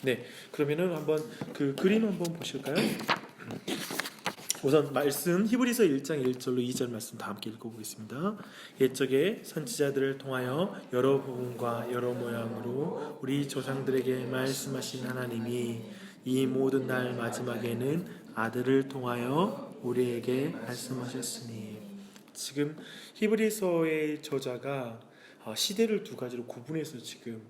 네, 그러면은 한번 그 그림 한번 보실까요? 우선 말씀 히브리서 1장 1절로 2절 말씀 다 함께 읽어보겠습니다. 옛적에 선지자들을 통하여 여러 부분과 여러 모양으로 우리 조상들에게 말씀하신 하나님이 이 모든 날 마지막에는 아들을 통하여 우리에게 말씀하셨으니, 지금 히브리서의 저자가 시대를 두 가지로 구분해서 지금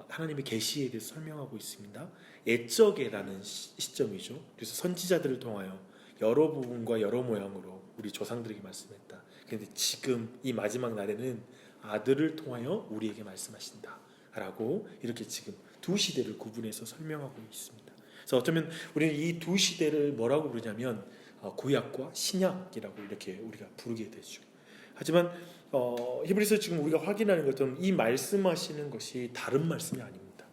하나님의 계시에 대해서 설명하고 있습니다. 옛적에라는 시점이죠. 그래서 선지자들을 통하여 여러 부분과 여러 모양으로 우리 조상들에게 말씀했다. 그런데 지금 이 마지막 날에는 아들을 통하여 우리에게 말씀하신다 라고 이렇게 지금 두 시대를 구분해서 설명하고 있습니다. 그래서 어쩌면 우리는 이 두 시대를 뭐라고 부르냐면 구약과 신약이라고 이렇게 우리가 부르게 되죠. 하지만 히브리서 지금 우리가 확인하는 것처럼 이 말씀하시는 것이 다른 말씀이 아닙니다.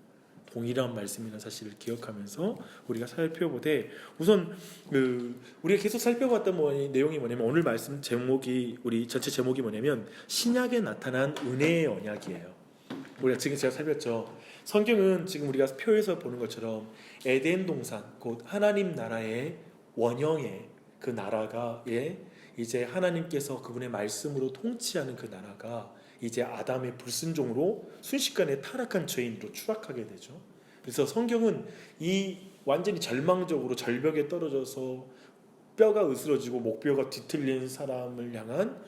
동일한 말씀이라는 사실을 기억하면서 우리가 살펴보되, 우선 우리가 계속 살펴봤던 내용이 뭐냐면, 오늘 말씀 제목이, 우리 전체 제목이 뭐냐면 신약에 나타난 은혜의 언약이에요. 우리가 지금 제가 살폈죠. 성경은 지금 우리가 표에서 보는 것처럼 에덴 동산, 곧 하나님 나라의 원형의 그 나라가 이제 하나님께서 그분의 말씀으로 통치하는 그 나라가 이제 아담의 불순종으로 순식간에 타락한 죄인으로 추락하게 되죠. 그래서 성경은 이 완전히 절망적으로 절벽에 떨어져서 뼈가 으스러지고 목뼈가 뒤틀린 사람을 향한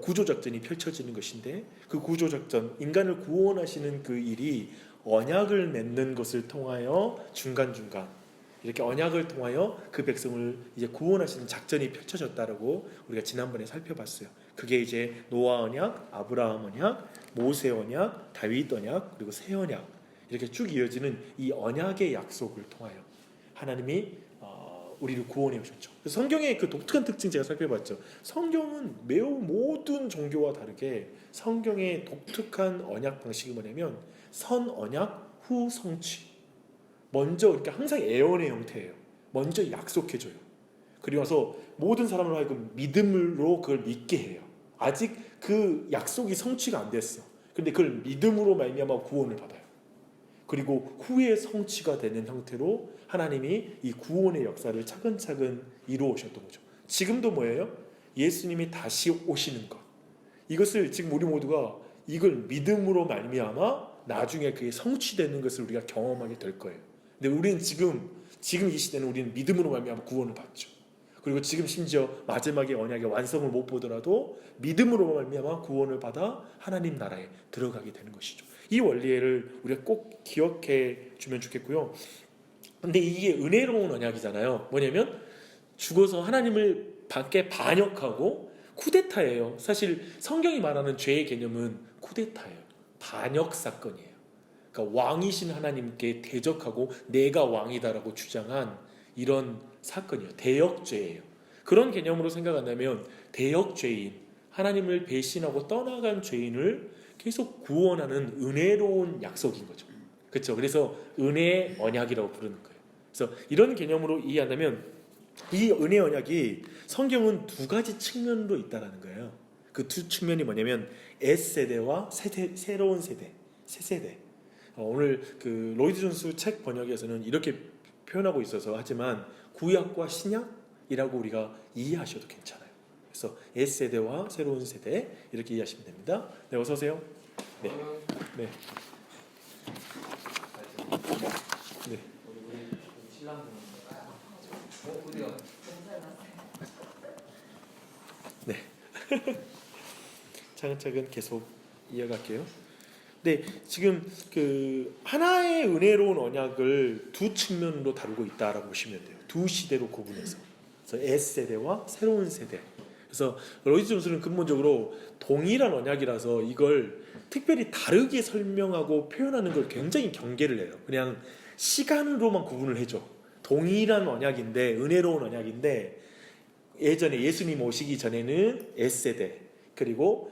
구조작전이 펼쳐지는 것인데, 그 구조작전, 인간을 구원하시는 그 일이 언약을 맺는 것을 통하여 중간중간 이렇게 언약을 통하여 그 백성을 이제 구원하시는 작전이 펼쳐졌다라고 우리가 지난번에 살펴봤어요. 그게 이제 노아 언약, 아브라함 언약, 모세 언약, 다윗 언약, 그리고 새 언약, 이렇게 쭉 이어지는 이 언약의 약속을 통하여 하나님이 우리를 구원해 오셨죠. 성경의 그 독특한 특징 제가 살펴봤죠. 성경은 매우 모든 종교와 다르게 성경의 독특한 언약 방식이 뭐냐면 선 언약 후 성취. 먼저 그러니까 항상 애언의 형태예요. 먼저 약속해줘요. 그리고 나서 모든 사람을 하여금 믿음으로 그걸 믿게 해요. 아직 그 약속이 성취가 안 됐어. 근데 그걸 믿음으로 말미암아 구원을 받아요. 그리고 후에 성취가 되는 형태로 하나님이 이 구원의 역사를 차근차근 이루어오셨던 거죠. 지금도 뭐예요? 예수님이 다시 오시는 것. 이것을 지금 우리 모두가 이걸 믿음으로 말미암아 나중에 그게 성취되는 것을 우리가 경험하게 될 거예요. 근데 우리는 지금 이 시대는 우리는 믿음으로 말미암아 구원을 받죠. 그리고 지금 심지어 마지막에 언약의 완성을 못 보더라도 믿음으로 말미암아 구원을 받아 하나님 나라에 들어가게 되는 것이죠. 이 원리를 우리가 꼭 기억해 주면 좋겠고요. 근데 이게 은혜로운 언약이잖아요. 뭐냐면 죽어서 하나님을 밖에 반역하고 쿠데타예요. 사실 성경이 말하는 죄의 개념은 쿠데타예요. 반역 사건이에요. 그러니까 왕이신 하나님께 대적하고 내가 왕이다라고 주장한 이런 사건이에요. 대역죄예요. 그런 개념으로 생각한다면 대역죄인, 하나님을 배신하고 떠나간 죄인을 계속 구원하는 은혜로운 약속인 거죠. 그렇죠? 그래서 은혜의 언약이라고 부르는 거예요. 그래서 이런 개념으로 이해한다면 이 은혜의 언약이 성경은 두 가지 측면으로 있다라는 거예요. 그 두 측면이 뭐냐면 S세대와 새로운 세대, 새 세대. 오늘 그 로이드 존스 책 번역에서는 이렇게 표현하고 있어서, 하지만 구약과 신약이라고 우리가 이해하셔도 괜찮아요. 그래서 S세대와 새로운 세대 이렇게 이해하시면 됩니다. 네, 어서 오세요. 네. 네. 네. 네. 차근차근 계속 이어갈게요. 네, 지금 그 하나의 은혜로운 언약을 두 측면으로 다루고 있다라고 보시면 돼요. 두 시대로 구분해서. 그래서 S세대와 새로운 세대. 그래서 로이드 존스는 근본적으로 동일한 언약이라서 이걸 특별히 다르게 설명하고 표현하는 걸 굉장히 경계를 해요. 그냥 시간으로만 구분을 해줘. 동일한 언약인데, 은혜로운 언약인데, 예전에 예수님 오시기 전에는 S세대, 그리고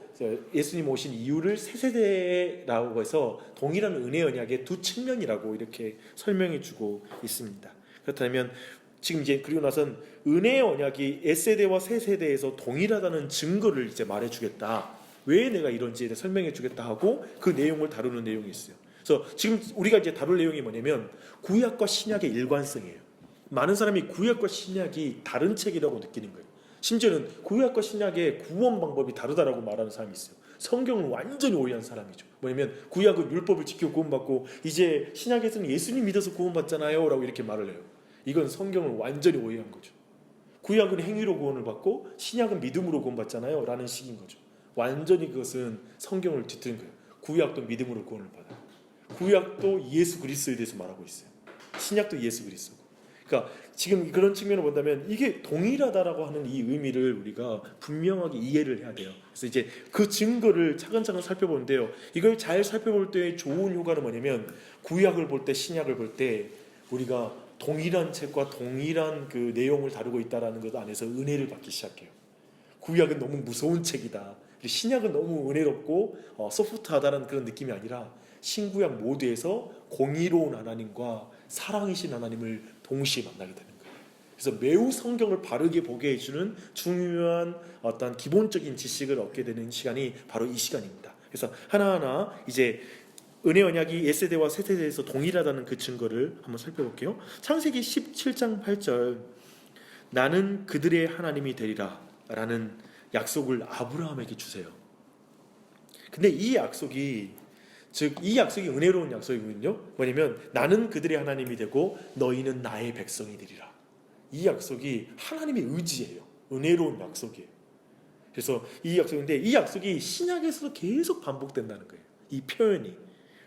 예수님 오신 이유를 새 세대라고 해서 동일한 은혜 언약의 두 측면이라고 이렇게 설명해 주고 있습니다. 그렇다면 지금 이제 그리고 나선 은혜의 언약이 S세대와 새 세대에서 동일하다는 증거를 이제 말해 주겠다. 왜 내가 이런지에 대해 설명해 주겠다 하고 그 내용을 다루는 내용이 있어요. 그래서 지금 우리가 이제 다룰 내용이 뭐냐면 구약과 신약의 일관성이에요. 많은 사람이 구약과 신약이 다른 책이라고 느끼는 거예요. 심지어는 구약과 신약의 구원 방법이 다르다라고 말하는 사람이 있어요. 성경을 완전히 오해한 사람이죠. 뭐냐면 구약은 율법을 지켜 구원받고 이제 신약에서는 예수님 믿어서 구원받잖아요 라고 이렇게 말을 해요. 이건 성경을 완전히 오해한 거죠. 구약은 행위로 구원을 받고 신약은 믿음으로 구원받잖아요 라는 식인 거죠. 완전히 그것은 성경을 뒤틀은 거예요. 구약도 믿음으로 구원을 받아요. 구약도 예수 그리스도에 대해서 말하고 있어요. 신약도 예수 그리스도고. 그러니까 지금 그런 측면을 본다면 이게 동일하다라고 하는 이 의미를 우리가 분명하게 이해를 해야 돼요. 그래서 이제 그 증거를 차근차근 살펴보는데요. 이걸 잘 살펴볼 때 좋은 효과는 뭐냐면 구약을 볼 때 신약을 볼 때 우리가 동일한 책과 동일한 그 내용을 다루고 있다라는 것 안에서 은혜를 받기 시작해요. 구약은 너무 무서운 책이다. 신약은 너무 은혜롭고 소프트하다는 그런 느낌이 아니라 신구약 모두에서 공의로운 하나님과 사랑이신 하나님을 동시에 만나게 되는 거예요. 그래서 매우 성경을 바르게 보게 해주는 중요한 어떤 기본적인 지식을 얻게 되는 시간이 바로 이 시간입니다. 그래서 하나하나 이제 은혜 언약이 옛세대와 새세대에서 동일하다는 그 증거를 한번 살펴볼게요. 창세기 17장 8절 나는 그들의 하나님이 되리라 라는 약속을 아브라함에게 주세요. 근데 이 약속이 은혜로운 약속이거든요. 뭐냐면 나는 그들의 하나님이 되고 너희는 나의 백성이 되리라. 이 약속이 하나님의 의지예요. 은혜로운 약속이에요. 그래서 이 약속인데 이 약속이 신약에서도 계속 반복된다는 거예요. 이 표현이.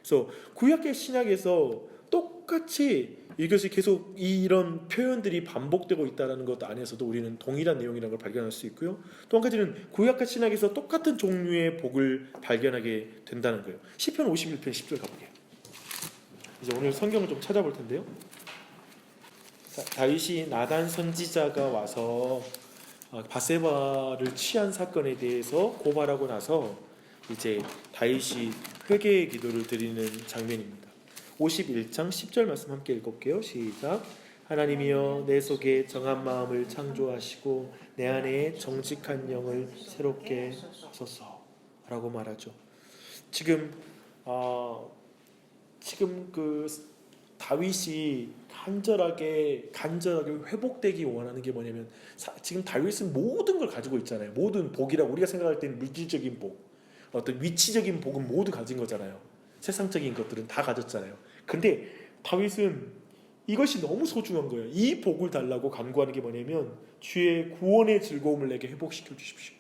그래서 구약과 신약에서 똑같이 이것이 계속 이런 표현들이 반복되고 있다는 것 안에서도 우리는 동일한 내용이라는 걸 발견할 수 있고요. 또 한 가지는 구약과 신약에서 똑같은 종류의 복을 발견하게 된다는 거예요. 시편 51편 10절 가볼게요. 이제 오늘 성경을 좀 찾아볼 텐데요. 다윗이 나단 선지자가 와서 바세바를 취한 사건에 대해서 고발하고 나서 이제 다윗이 회개의 기도를 드리는 장면입니다. 51장 10절 말씀 함께 읽을게요. 시작. 하나님이여 내 속에 정한 마음을 창조하시고 내 안에 정직한 영을 새롭게 하소서 라고 말하죠. 지금 그 다윗이 간절하게 회복되기 원하는 게 뭐냐면 지금 다윗은 모든 걸 가지고 있잖아요. 모든 복이라고 우리가 생각할 때는 물질적인 복, 어떤 위치적인 복은 모두 가진 거잖아요. 세상적인 것들은 다 가졌잖아요. 근데 다윗은 이것이 너무 소중한 거예요. 이 복을 달라고 간구하는 게 뭐냐면 주의 구원의 즐거움을 내게 회복시켜 주십시오.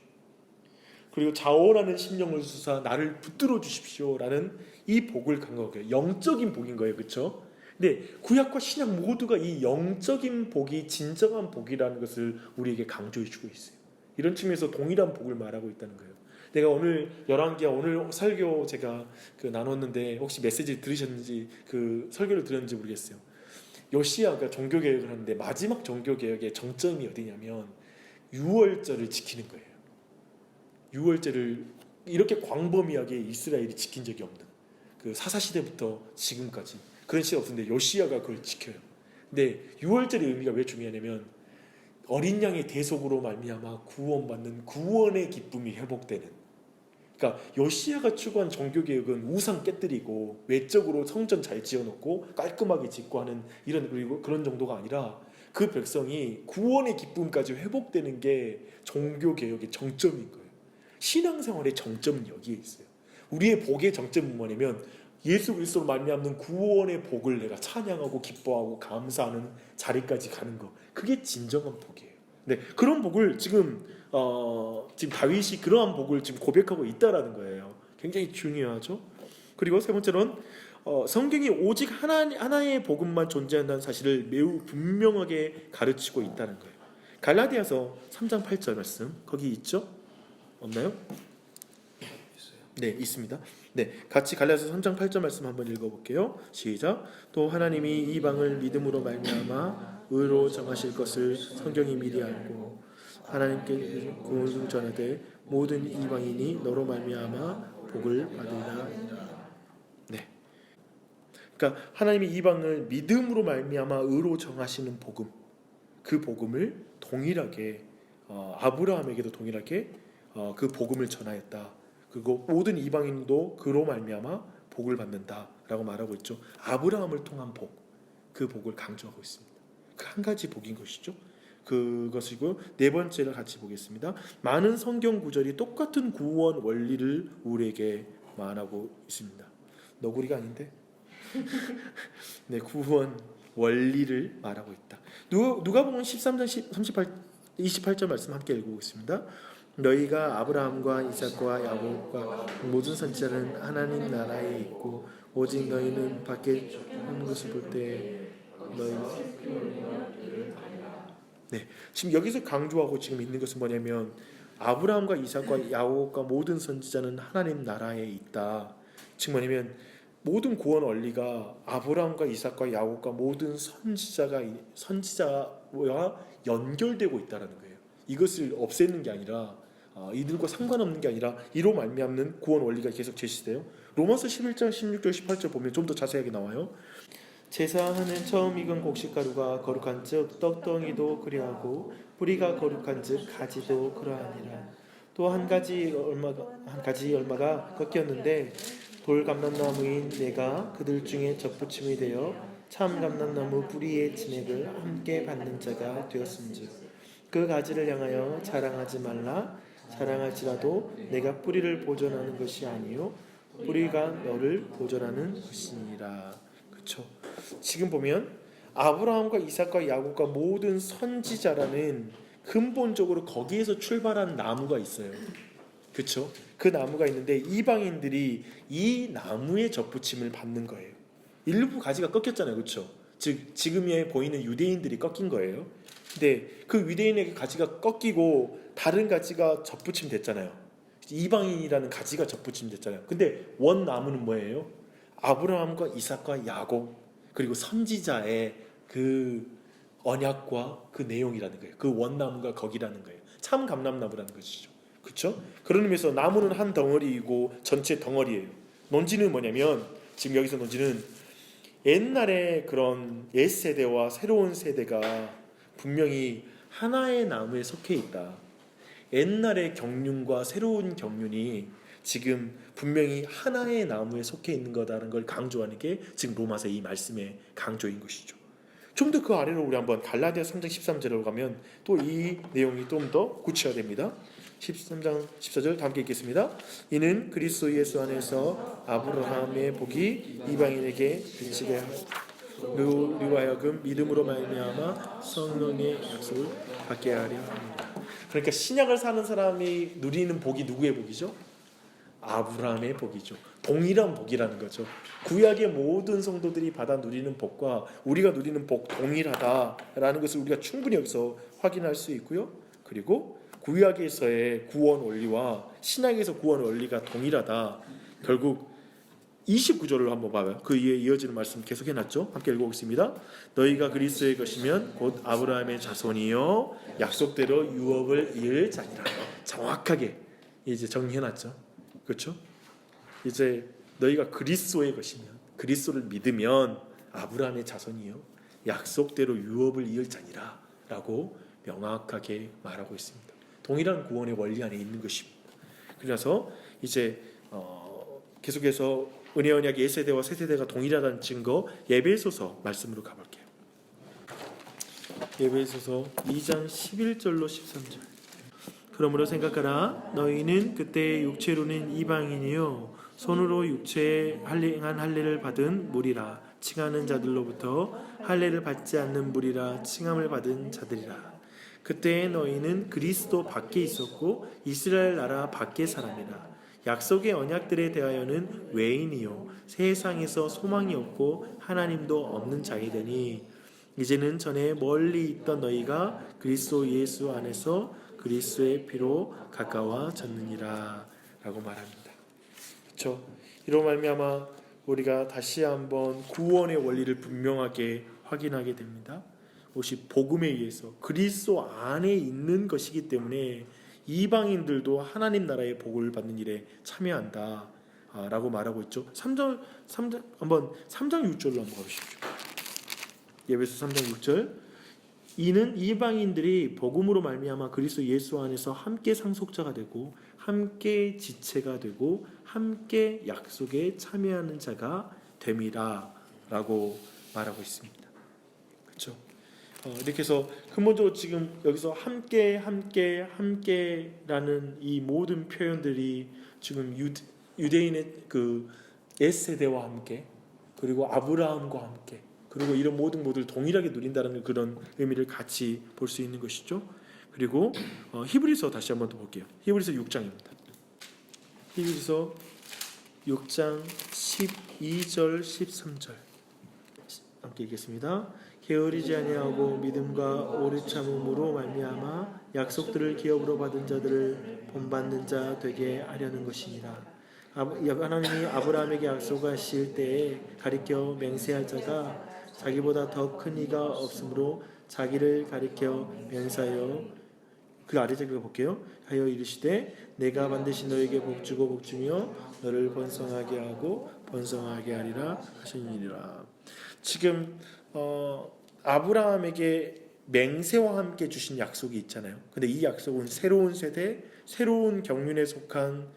그리고 자원하는 심령을 주사 나를 붙들어 주십시오 라는 이 복을 간구하는 거예요. 영적인 복인 거예요. 그렇죠? 근데 구약과 신약 모두가 이 영적인 복이 진정한 복이라는 것을 우리에게 강조해 주고 있어요. 이런 측면에서 동일한 복을 말하고 있다는 거예요. 내가 오늘 열왕기하 오늘 설교 제가 나눴는데 혹시 메시지 들으셨는지 그 설교를 들었는지 모르겠어요. 요시야가 종교개혁을 하는데 마지막 종교개혁의 정점이 어디냐면 유월절을 지키는 거예요. 유월절을 이렇게 광범위하게 이스라엘이 지킨 적이 없는 그 사사시대부터 지금까지 그런 시대 없는데 요시야가 그걸 지켜요. 근데 유월절의 의미가 왜 중요하냐면 어린 양의 대속으로 말미암아 구원받는 구원의 기쁨이 회복되는. 그러니까 요시야가 추구한 종교개혁은 우상 깨뜨리고 외적으로 성전 잘 지어놓고 깔끔하게 짓고 하는 그리고 그런 정도가 아니라 그 백성이 구원의 기쁨까지 회복되는 게 종교개혁의 정점인 거예요. 신앙생활의 정점은 여기에 있어요. 우리의 복의 정점은 뭐냐면 예수 그리스도로 말미암는 구원의 복을 내가 찬양하고 기뻐하고 감사하는 자리까지 가는 거. 그게 진정한 복이에요. 네, 그런 복을 지금 다윗이 그러한 복을 지금 고백하고 있다라는 거예요. 굉장히 중요하죠. 그리고 세 번째로는 성경이 오직 하나의 복음만 존재한다는 사실을 매우 분명하게 가르치고 있다는 거예요. 갈라디아서 3장 8절 말씀 거기 있죠? 없나요? 네, 있습니다. 네, 같이 갈라디아서 3장 8절 말씀 한번 읽어볼게요. 시작. 또 하나님이 이방을 믿음으로 말미암아 의로 정하실 것을 성경이 미리 알고 하나님께 구원을 전하되 모든 이방인이 너로 말미암아 복을 받으리라. 네, 그러니까 하나님이 이방을 믿음으로 말미암아 의로 정하시는 복음, 그 복음을 동일하게 아브라함에게도 동일하게 그 복음을 전하였다. 그리고 모든 이방인도 그로 말미암아 복을 받는다 라고 말하고 있죠. 아브라함을 통한 복, 그 복을 강조하고 있습니다. 그 한 가지 복인 것이죠. 그것이고 네 번째를 같이 보겠습니다. 많은 성경 구절이 똑같은 구원 원리를 우리에게 말하고 있습니다. 너구리가 아닌데? 네, 구원 원리를 말하고 있다. 누가복음 13장 28절 말씀 함께 읽어보겠습니다. 너희가 아브라함과 이삭과 야곱과 모든 선지자는 하나님 나라에 있고 오직 너희는 밖에 있는 것을 볼 때 너희 네, 지금 여기서 강조하고 지금 있는 것은 뭐냐면 아브라함과 이삭과 야곱과 모든 선지자는 하나님 나라에 있다. 즉 뭐냐면 모든 구원 원리가 아브라함과 이삭과 야곱과 모든 선지자와 연결되고 있다라는 거예요. 이것을 없애는 게 아니라 이들과 상관없는 게 아니라 이로 말미암는 구원 원리가 계속 제시돼요. 로마서 11장 16절 18절 보면 좀 더 자세하게 나와요. 제사하는 처음 익은 곡식가루가 거룩한즉 떡덩이도 그리하고 뿌리가 거룩한즉 가지도 그러하니라. 또 한 가지 얼마가 꺾였는데 돌 감람나무인 내가 그들 중에 접붙임이 되어 참 감람나무 뿌리의 진액을 함께 받는 자가 되었음즉 그 가지를 향하여 자랑하지 말라. 자랑할지라도 내가 뿌리를 보존하는 것이 아니요 뿌리가 너를 보존하는 것이니라. 그렇죠. 지금 보면 아브라함과 이삭과 야곱과 모든 선지자라는 근본적으로 거기에서 출발한 나무가 있어요. 그렇죠? 그 나무가 있는데 이방인들이 이 나무의 접붙임을 받는 거예요. 일부 가지가 꺾였잖아요. 그렇죠? 즉 지금에 보이는 유대인들이 꺾인 거예요. 근데 그 유대인의 가지가 꺾이고 다른 가지가 접붙임 됐잖아요. 이방인이라는 가지가 접붙임 됐잖아요. 근데 원 나무는 뭐예요? 아브라함과 이삭과 야곱 그리고 선지자의 그 언약과 그 내용이라는 거예요. 그 원나무가 거기라는 거예요. 참 감람나무라는 것이죠. 그렇죠? 그런 의미에서 나무는 한 덩어리이고 전체 덩어리예요. 논지는 뭐냐면 지금 여기서 논지는 옛날에 그런 옛 세대와 새로운 세대가 분명히 하나의 나무에 속해 있다. 옛날의 경륜과 새로운 경륜이 지금 분명히 하나의 나무에 속해 있는 거다라는 걸 강조하는 게 지금 로마서 이 말씀의 강조인 것이죠. 좀 더 그 아래로 우리 한번 갈라디아 3장 13절로 가면 또 이 내용이 좀 더 구체화됩니다. 13장 14절 함께 읽겠습니다. 이는 그리스도 예수 안에서 아브라함의 복이 이방인에게 비치게 우리와 하여금 믿음으로 말미암아 성령의 약속을 받게 하려 합니다. 그러니까 신약을 사는 사람이 누리는 복이 누구의 복이죠? 아브라함의 복이죠. 동일한 복이라는 거죠. 구약의 모든 성도들이 받아 누리는 복과 우리가 누리는 복 동일하다라는 것을 우리가 충분히 여기서 확인할 수 있고요. 그리고 구약에서의 구원 원리와 신약에서 구원 원리가 동일하다. 결국 29절을 한번 봐요. 그 이에 이어지는 말씀 계속 해놨죠. 함께 읽어보겠습니다. 너희가 그리스도의 것이면 곧 아브라함의 자손이요 약속대로 유업을 이을 자니라. 정확하게 이제 정리해놨죠. 그렇죠? 이제 너희가 그리스도의 것이면 그리스도를 믿으면 아브라함의 자손이요 약속대로 유업을 이을 자니라 라고 명확하게 말하고 있습니다. 동일한 구원의 원리 안에 있는 것입니다. 그래서 이제 계속해서 은혜 언약 옛세대와 새세대가 동일하다는 증거 에베소서 말씀으로 가볼게요. 에베소서 2장 11절로 13절. 그러므로 생각하라. 너희는 그때 육체로는 이방인이요 손으로 육체에 행한 할례를 받은 무리라. 칭하는 자들로부터 할례를 받지 않는 무리라. 칭함을 받은 자들이라. 그때 너희는 그리스도 밖에 있었고 이스라엘 나라 밖의 사람이라. 약속의 언약들에 대하여는 외인이요 세상에서 소망이 없고 하나님도 없는 자이되니 이제는 전에 멀리 있던 너희가 그리스도 예수 안에서 그리스도의 피로 가까워졌느니라 라고 말합니다. 그렇죠? 이로 말미암아 우리가 다시 한번 구원의 원리를 분명하게 확인하게 됩니다. 혹시 복음에 의해서 그리스도 안에 있는 것이기 때문에 이방인들도 하나님 나라의 복을 받는 일에 참여한다 라고 말하고 있죠. 3장 6절로 한번 가보십시오. 예배서 3장 6절. 이는 이방인들이 복음으로 말미암아 그리스도 예수 안에서 함께 상속자가 되고 함께 지체가 되고 함께 약속에 참여하는 자가 됨이라라고 말하고 있습니다. 그렇죠? 이렇게 해서 근본적으로 지금 여기서 함께라는 이 모든 표현들이 지금 유대인의 그 옛세대와 함께, 그리고 아브라함과 함께, 그리고 이런 모든 모두를 동일하게 누린다는 그런 의미를 같이 볼 수 있는 것이죠. 그리고 히브리서 다시 한번 더 볼게요. 히브리서 6장입니다. 히브리서 6장 12절 13절 함께 읽겠습니다. 게으르지 아니하고 믿음과 오래 참음으로 말미암아 약속들을 기업으로 받은 자들을 본받는 자 되게 하려는 것이니라. 하나님이 아브라함에게 약속하실 때에 가리켜 맹세할 자가 자기보다 더 큰 이가 없으므로 자기를 가리켜 맹세하여 그 아래 제가 볼게요. 하여 이르시되 내가 반드시 너에게 복주고 복주며 너를 번성하게 하고 번성하게 하리라 하시니라. 지금 아브라함에게 맹세와 함께 주신 약속이 있잖아요. 근데 이 약속은 새로운 세대, 새로운 경륜에 속한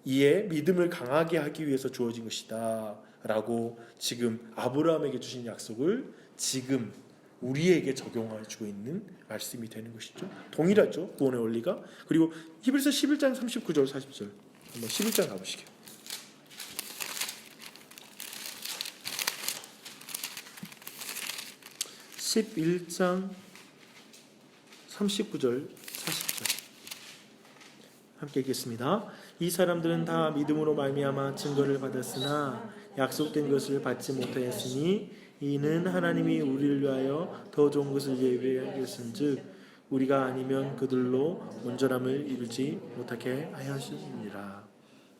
이에 믿음을 강하게 하기 위해서 주어진 것이다 라고 지금 아브라함에게 주신 약속을 지금 우리에게 적용해 주고 있는 말씀이 되는 것이죠. 동일하죠, 구원의 원리가. 그리고 히브리서 11장 39절 40절 한번 11장 가보시게요. 11장 39절 40절 함께 읽겠습니다. 이 사람들은 다 믿음으로 말미암아 증거를 받았으나 약속된 것을 받지 못하였으니 이는 하나님이 우리를 위하여 더 좋은 것을 예비하였은즉 우리가 아니면 그들로 온전함을 이루지 못하게 하였으니라.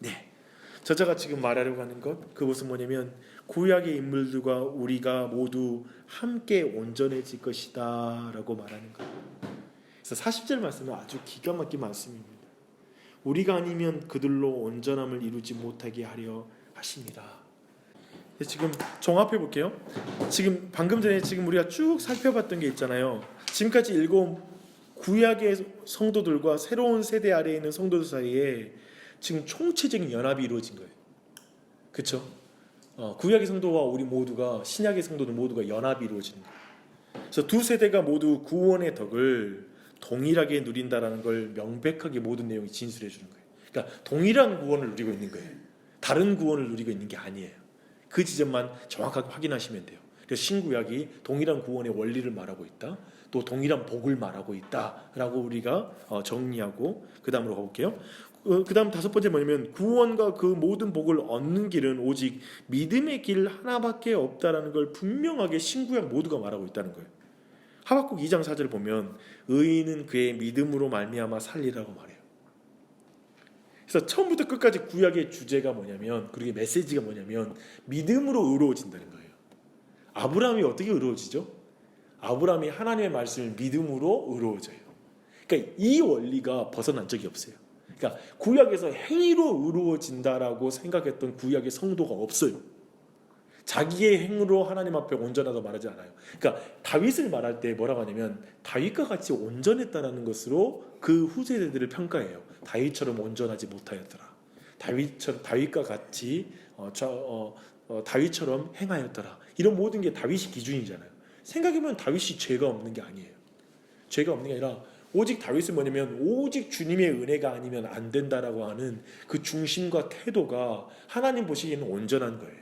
네, 저자가 지금 말하려고 하는 그것은 뭐냐면 구약의 인물들과 우리가 모두 함께 온전해질 것이다 라고 말하는 거예요. 그래서 40절 말씀은 아주 기가 막힌 말씀입니다. 우리가 아니면 그들로 온전함을 이루지 못하게 하려 하십니다. 지금 종합해 볼게요. 지금 방금 전에 지금 우리가 쭉 살펴봤던 게 있잖아요. 지금까지 읽어온 구약의 성도들과 새로운 세대 아래에 있는 성도들 사이에 지금 총체적인 연합이 이루어진 거예요. 그렇죠? 구약의 성도와 우리 모두가, 신약의 성도들 모두가 연합이 이루어지는 거예요. 그래서 두 세대가 모두 구원의 덕을 동일하게 누린다라는 걸 명백하게 모든 내용이 진술해 주는 거예요. 그러니까 동일한 구원을 누리고 있는 거예요. 다른 구원을 누리고 있는 게 아니에요. 그 지점만 정확하게 확인하시면 돼요. 그래서 신구약이 동일한 구원의 원리를 말하고 있다, 또 동일한 복을 말하고 있다라고 우리가 정리하고 그 다음으로 가볼게요. 그 다음 다섯 번째 뭐냐면 구원과 그 모든 복을 얻는 길은 오직 믿음의 길 하나밖에 없다라는 걸 분명하게 신구약 모두가 말하고 있다는 거예요. 하박국 2장 4절을 보면 의인은 그의 믿음으로 말미암아 살리라고 말해요. 그래서 처음부터 끝까지 구약의 주제가 뭐냐면, 그리고 메시지가 뭐냐면 믿음으로 의로워진다는 거예요. 아브라함이 어떻게 의로워지죠? 아브라함이 하나님의 말씀을 믿음으로 의로워져요. 그러니까 이 원리가 벗어난 적이 없어요. 그러니까 구약에서 행위로 의로워진다라고 생각했던 구약의 성도가 없어요. 자기의 행으로 하나님 앞에 온전하다고 말하지 않아요. 그러니까 다윗을 말할 때 뭐라고 하냐면 다윗과 같이 온전했다라는 것으로 그 후세대들을 평가해요. 다윗처럼 온전하지 못하였더라. 다윗과 같이 다윗처럼 행하였더라. 이런 모든 게 다윗이 기준이잖아요. 생각해보면 다윗이 죄가 없는 게 아니에요. 죄가 없는 게 아니라 오직 다윗은 뭐냐면 오직 주님의 은혜가 아니면 안 된다라고 하는 그 중심과 태도가 하나님 보시기에는 온전한 거예요.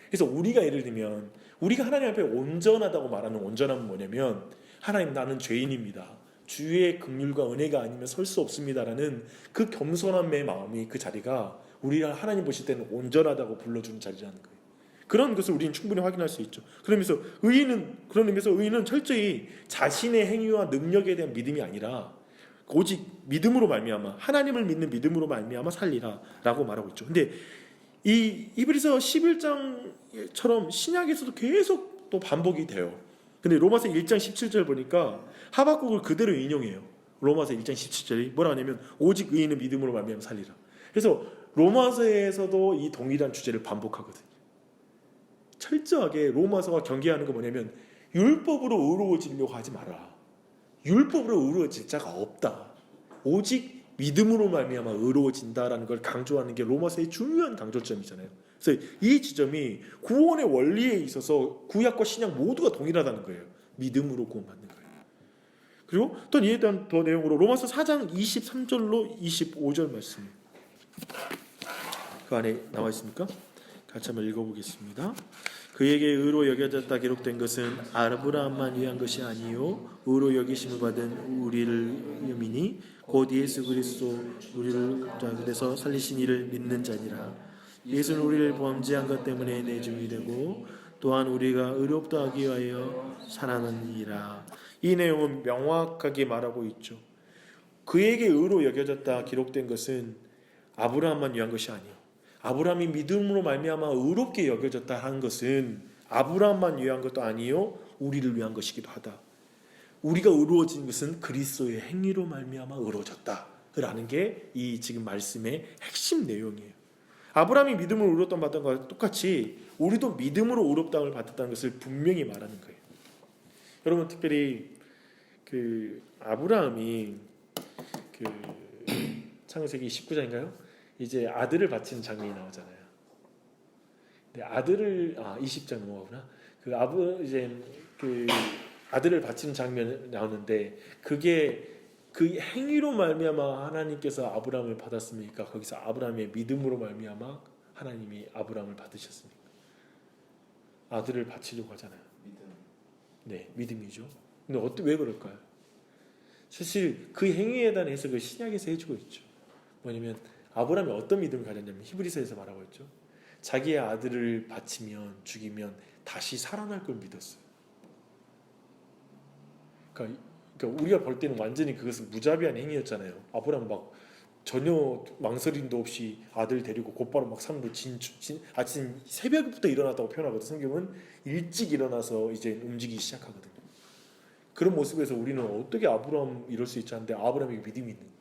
그래서 우리가 예를 들면 우리가 하나님 앞에 온전하다고 말하는 온전함은 뭐냐면 하나님 나는 죄인입니다. 주의 긍휼과 은혜가 아니면 설 수 없습니다라는 그 겸손함의 마음이, 그 자리가 우리가 하나님 보실 때는 온전하다고 불러주는 자리라는 거예요. 그런 것을 우리는 충분히 확인할 수 있죠. 그러면서 그런 의미에서 의인은 철저히 자신의 행위와 능력에 대한 믿음이 아니라 오직 믿음으로 말미암아, 하나님을 믿는 믿음으로 말미암아 살리라라고 말하고 있죠. 근데 이 히브리서 11장처럼 신약에서도 계속 또 반복이 돼요. 근데 로마서 1장 17절 보니까 하박국을 그대로 인용해요. 로마서 1장 17절이 뭐라 하냐면 오직 의인은 믿음으로 말미암아 살리라. 그래서 로마서에서도 이 동일한 주제를 반복하거든요. 철저하게 로마서가 경계하는 거 뭐냐면 율법으로 의로워지려고 하지 마라. 율법으로 의로워질 자가 없다. 오직 믿음으로 말미암아 의로워진다라는 걸 강조하는 게 로마서의 중요한 강조점이잖아요. 그래서 이 지점이 구원의 원리에 있어서 구약과 신약 모두가 동일하다는 거예요. 믿음으로 구원받는 거예요. 그리고 또 이에 대한 더 내용으로 로마서 4장 23절로 25절 말씀, 그 안에 나와 있습니까? 같이 한번 읽어보겠습니다. 그에게 의로 여겨졌다 기록된 것은 아브라함만 위한 것이 아니요 의로 여기심을 받은 우리를 위함이니 곧 예수 그리스도 우리를 가운데서 살리신 이를 믿는 자니라. 예수는 우리를 범죄한 것 때문에 내줌이 되고 또한 우리가 의롭다 하기 위하여 살아나니라. 이 내용은 명확하게 말하고 있죠. 그에게 의로 여겨졌다 기록된 것은 아브라함만 위한 것이 아니에요. 아브라함이 믿음으로 말미암아 의롭게 여겨졌다 하는 것은 아브라함만 위한 것도 아니요 우리를 위한 것이기도 하다. 우리가 의로워진 것은 그리스도의 행위로 말미암아 의로워졌다라는 게 이 지금 말씀의 핵심 내용이에요. 아브라함이 믿음으로 의롭다함을 받은 것과 똑같이 우리도 믿음으로 의롭다함을 받았다는 것을 분명히 말하는 거예요. 여러분, 특별히 그 아브라함이 그 창세기 19장인가요? 이제 아들을 바치는 장면이 나오잖아요. 근데 아들을 20장 넘어가구나. 이제 그 아들을 바치는 장면이 나오는데 그게 그 행위로 말미암아 하나님께서 아브라함을 받았습니까? 거기서 아브라함의 믿음으로 말미암아 하나님이 아브라함을 받으셨습니까? 아들을 바치려고 하잖아요. 네, 믿음이죠. 근데 왜 그럴까요? 사실 그 행위에 대한 해석을 신약에서 해주고 있죠. 뭐냐면 아브라함이 어떤 믿음을 가졌냐면 히브리서에서 말하고 있죠. 자기의 아들을 바치면 죽이면 다시 살아날 걸 믿었어요. 그러니까 우리가 볼 때는 완전히 그것은 무자비한 행위였잖아요. 아브라함 막 전혀 망설임도 없이 아들 데리고 곧바로 막 산으로 아침 새벽부터 일어났다고 표현하거든. 성경은 일찍 일어나서 이제 움직이기 시작하거든요. 그런 모습에서 우리는 어떻게 아브라함 이럴 수 있지 않은데 아브라함에게 믿음이 있는 거예요.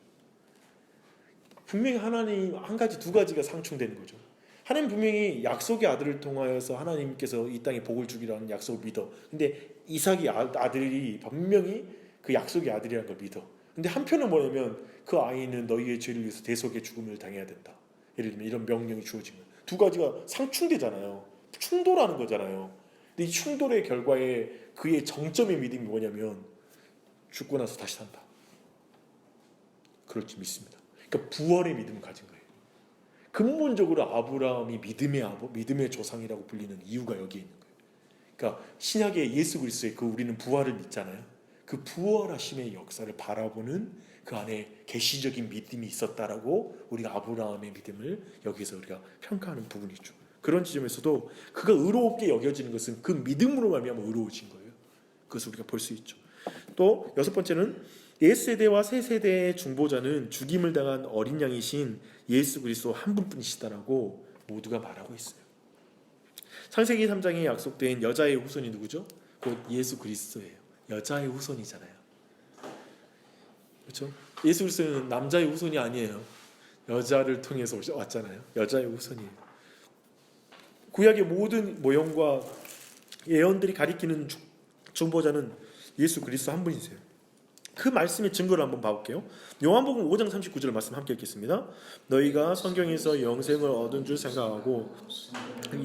분명히 하나님 두 가지가 상충되는 거죠. 하나님 분명히 약속의 아들을 통하여서 하나님께서 이 땅에 복을 주기라는 약속을 믿어. 근데 이삭이 아들이 분명히 그 약속의 아들이라는 걸 믿어. 근데 한편은 뭐냐면 그 아이는 너희의 죄를 위해서 대속의 죽음을 당해야 된다. 예를 들면 이런 명령이 주어지면 두 가지가 상충되잖아요. 충돌하는 거잖아요. 근데 이 충돌의 결과에 그의 정점의 믿음이 뭐냐면 죽고 나서 다시 산다. 그럴지 믿습니다. 그러니까 부활의 믿음을 가진 거예요. 근본적으로 아브라함이 믿음의 조상이라고 불리는 이유가 여기에 있는 거예요. 그러니까 신약의 예수 그리스도의 우리는 부활을 믿잖아요. 그 부활하심의 역사를 바라보는 그 안에 계시적인 믿음이 있었다라고 우리가 아브라함의 믿음을 여기서 우리가 평가하는 부분이죠. 그런 지점에서도 그가 의롭게 여겨지는 것은 그 믿음으로 말미암아 의로워진 거예요. 그것을 우리가 볼 수 있죠. 또 여섯 번째는 옛세대와 새세대의 중보자는 죽임을 당한 어린 양이신 예수 그리스도 한 분뿐이시다라고 모두가 말하고 있어요. 창세기 3장에 약속된 여자의 후손이 누구죠? 곧 예수 그리스도예요. 여자의 후손이잖아요. 그렇죠? 예수 그리스도는 남자의 후손이 아니에요. 여자를 통해서 왔잖아요. 여자의 후손이에요. 구약의 모든 모형과 예언들이 가리키는 중보자는 예수 그리스도 한 분이세요. 그 말씀의 증거를 한번 봐볼게요. 요한복음 5장 39절 말씀 함께 읽겠습니다. 너희가 성경에서 영생을 얻은 줄 생각하고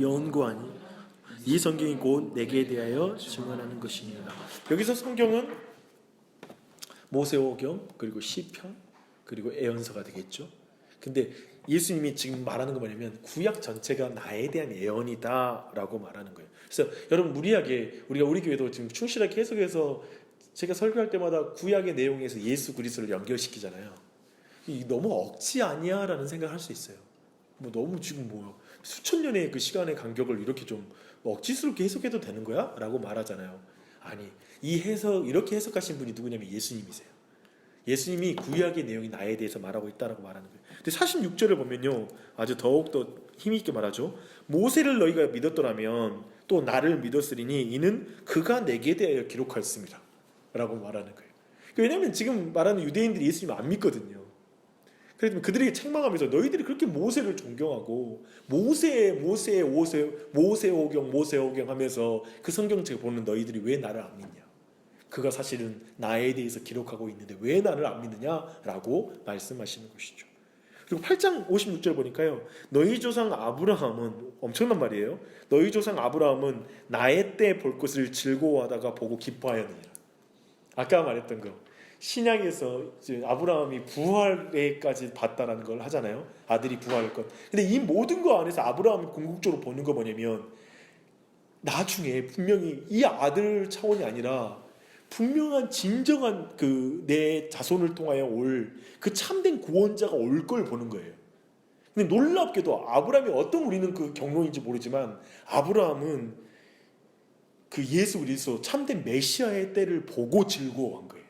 연구하니 이 성경이 곧 내게 대하여 증언하는 것입니다. 여기서 성경은 모세오경 그리고 시편 그리고 예언서가 되겠죠. 근데 예수님이 지금 말하는 거 뭐냐면 구약 전체가 나에 대한 예언이다라고 말하는 거예요. 그래서 여러분 무리하게 우리 교회도 지금 충실하게 해석해서 제가 설교할 때마다 구약의 내용에서 예수 그리스도를 연결시키잖아요. 너무 억지 아니야라는 생각을 할 수 있어요. 너무 지금 수천 년의 그 시간의 간격을 이렇게 좀 억지스럽게 해석해도 되는 거야? 라고 말하잖아요. 아니, 이렇게 해석하신 분이 누구냐면 예수님이세요. 예수님이 구약의 내용이 나에 대해서 말하고 있다라고 말하는 거예요. 근데 46절을 보면요, 아주 더욱더 힘있게 말하죠. 모세를 너희가 믿었더라면 또 나를 믿었으리니 이는 그가 내게 대하여 기록하였습니다 라고 말하는 거예요. 왜냐하면 지금 말하는 유대인들이 예수님을 안 믿거든요. 그래서 그들에게 책망하면서 너희들이 그렇게 모세를 존경하고 모세오경 하면서 그 성경책을 보는 너희들이 왜 나를 안 믿냐? 그가 사실은 나에 대해서 기록하고 있는데 왜 나를 안 믿느냐라고 말씀하시는 것이죠. 그리고 8장 56절 보니까요. 너희 조상 아브라함은 엄청난 말이에요. 너희 조상 아브라함은 나의 때 볼 것을 즐거워하다가 보고 기뻐하였느니라. 아까 말했던 거. 신약에서 이제 아브라함이 부활에까지 봤다라는 걸 하잖아요. 아들이 부활할 것. 근데 이 모든 거 안에서 아브라함이 궁극적으로 보는 거 뭐냐면 나중에 분명히 이 아들 차원이 아니라 분명한 진정한 그 내 자손을 통하여 올 그 참된 구원자가 올 걸 보는 거예요. 근데 놀랍게도 아브라함이 어떤 우리는 그 경로인지 모르지만 아브라함은 그 예수 그리스도 참된 메시아의 때를 보고 즐거워한 거예요.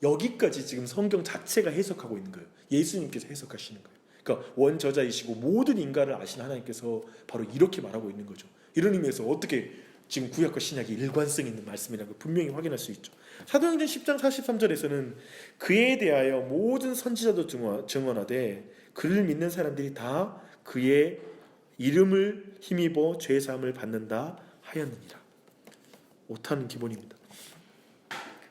여기까지 지금 성경 자체가 해석하고 있는 거예요. 예수님께서 해석하시는 거예요. 그러니까 원저자이시고 모든 인간을 아신 하나님께서 바로 이렇게 말하고 있는 거죠. 이런 의미에서 어떻게 지금 구약과 신약이 일관성 있는 말씀이라는 걸 분명히 확인할 수 있죠. 사도행전 10장 43절에서는 그에 대하여 모든 선지자도 증언하되 그를 믿는 사람들이 다 그의 이름을 힘입어 죄사함을 받는다 하였느니라. 옳다는 기본입니다.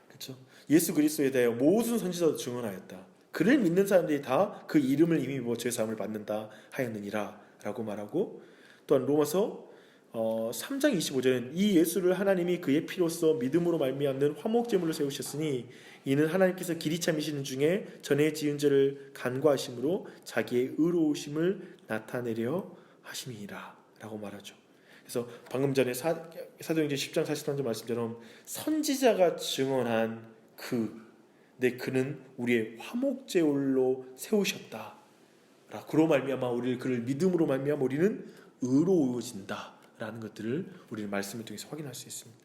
그렇죠? 예수 그리스도에 대하여 모든 선지자도 증언하였다. 그를 믿는 사람들이 다 그 이름을 힘입어 죄사함을 받는다 하였느니라 라고 말하고, 또한 로마서 3장 25절은 이 예수를 하나님이 그의 피로써 믿음으로 말미암는 화목제물로 세우셨으니 이는 하나님께서 길이 참이시는 중에 전에 지은 죄를 간과하심으로 자기의 의로우심을 나타내려 하심이니라 라고 말하죠. 그래서 방금 전에 사도행전 10장 43절 말씀처럼 선지자가 증언한 그는 우리의 화목제물로 세우셨다. 그로 말미암아 그를 믿음으로 말미암아 우리는 의로워진다. 라는 것들을 우리는 말씀을 통해서 확인할 수 있습니다.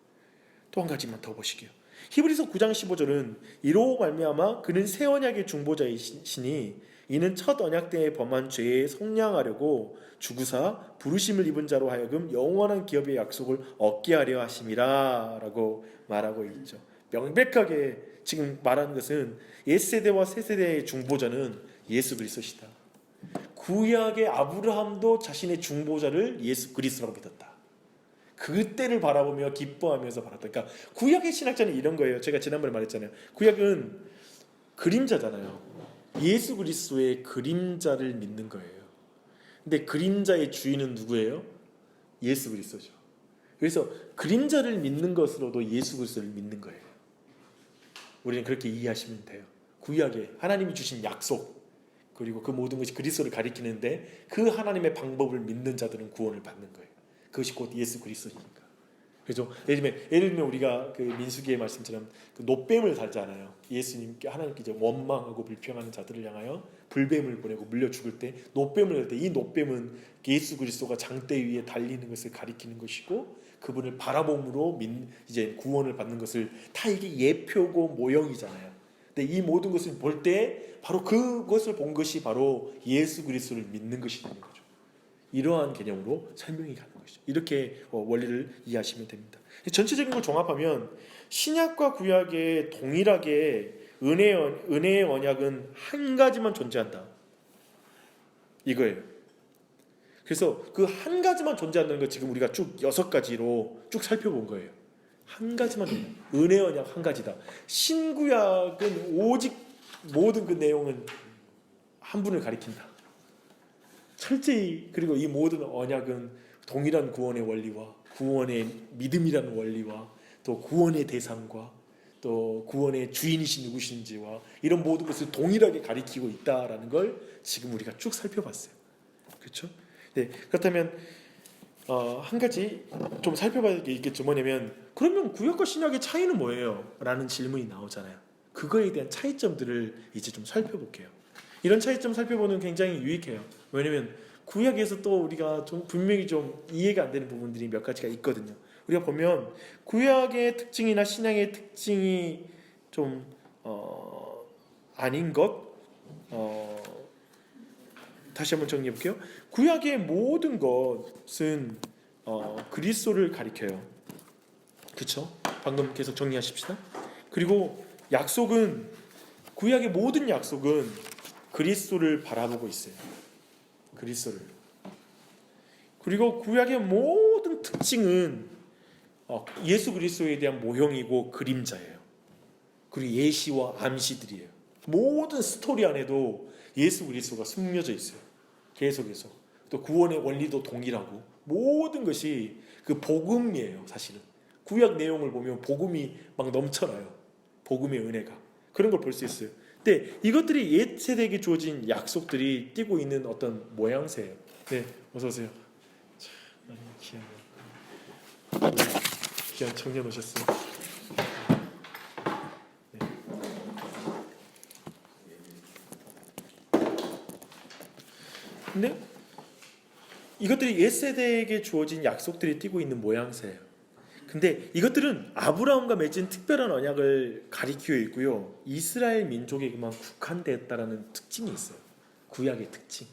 또 한 가지만 더 보시게요. 히브리서 9장 15절은 이로 말미암아 그는 새 언약의 중보자이시니 이는 첫 언약 때에 범한 죄에 속량하려고 죽으사 부르심을 입은 자로 하여금 영원한 기업의 약속을 얻게 하려 하심이라 라고 말하고 있죠. 명백하게 지금 말하는 것은 옛세대와 새세대의 중보자는 예수 그리스도시다. 구약의 아브라함도 자신의 중보자를 예수 그리스도라고 믿었다. 그때를 바라보며 기뻐하면서 바랐다. 그러니까 구약의 신학자는 이런 거예요. 제가 지난번에 말했잖아요. 구약은 그림자잖아요. 예수 그리스도의 그림자를 믿는 거예요. 근데 그림자의 주인은 누구예요? 예수 그리스도죠. 그래서 그림자를 믿는 것으로도 예수 그리스도를 믿는 거예요. 우리는 그렇게 이해하시면 돼요. 구약에 하나님이 주신 약속, 그리고 그 모든 것이 그리스도를 가리키는데 그 하나님의 방법을 믿는 자들은 구원을 받는 거예요. 그것이 곧 예수 그리스도니까. 그래서 예를 들면 우리가 그 민수기의 말씀처럼 그 놋뱀을 달잖아요. 예수님께 하나님께 이제 원망하고 불평하는 자들을 향하여 불뱀을 보내고 물려 죽을 때 놋뱀을 할 때 이 놋뱀은 예수 그리스도가 장대 위에 달리는 것을 가리키는 것이고 그분을 바라봄으로 이제 구원을 받는 것을 다 이게 예표고 모형이잖아요. 근데 이 모든 것을 볼 때 바로 그것을 본 것이 바로 예수 그리스도를 믿는 것이 되는 거죠. 이러한 개념으로 설명이 가는 것이죠. 이렇게 원리를 이해하시면 됩니다. 전체적인 걸 종합하면 신약과 구약에 동일하게 은혜의 언약은 한 가지만 존재한다. 이거예요. 그래서 그 한 가지만 존재한다는 걸 지금 우리가 쭉 6가지로 쭉 살펴본 거예요. 한 가지만 은혜의 언약 한 가지다. 신구약은 오직 모든 그 내용은 한 분을 가리킨다. 철저히. 그리고 이 모든 언약은 동일한 구원의 원리와 구원의 믿음이라는 원리와 또 구원의 대상과 또 구원의 주인이신 누구신지와 이런 모든 것을 동일하게 가리키고 있다라는 걸 지금 우리가 쭉 살펴봤어요. 그렇죠? 네, 그렇다면 한 가지 좀 살펴봐야 될 게 있겠죠. 뭐냐면 그러면 구약과 신약의 차이는 뭐예요? 라는 질문이 나오잖아요. 그거에 대한 차이점들을 이제 좀 살펴볼게요. 이런 차이점 살펴보는 굉장히 유익해요. 왜냐면 구약에서 또 우리가 좀 분명히 좀 이해가 안 되는 부분들이 몇 가지가 있거든요. 우리가 보면 구약의 특징이나 신약의 특징이 좀 아닌 것, 다시 한번 정리해 볼게요. 구약의 모든 것은 그리스도를 가리켜요. 그렇죠? 방금 계속 정리하십시다. 그리고 약속은 구약의 모든 약속은 그리스도를 바라보고 있어요. 그리스도를. 그리고 구약의 모든 특징은 예수 그리스도에 대한 모형이고 그림자예요. 그리고 예시와 암시들이에요. 모든 스토리 안에도 예수 그리스도가 숨겨져 있어요. 계속해서. 또 구원의 원리도 동일하고 모든 것이 그 복음이에요. 사실은 구약 내용을 보면 복음이 막 넘쳐나요. 복음의 은혜가 그런 걸 볼 수 있어요. 근데 이것들이 옛 세대에게 주어진 약속들이 띠고 있는 어떤 모양새예요. 네, 어서 오세요. 귀한 청년 오셨어요. 네. 근데 이것들이 옛 세대에게 주어진 약속들이 띠고 있는 모양새예요. 근데 이것들은 아브라함과 맺은 특별한 언약을 가리키고 있고요. 이스라엘 민족에게만 국한되었다라는 특징이 있어요. 구약의 특징.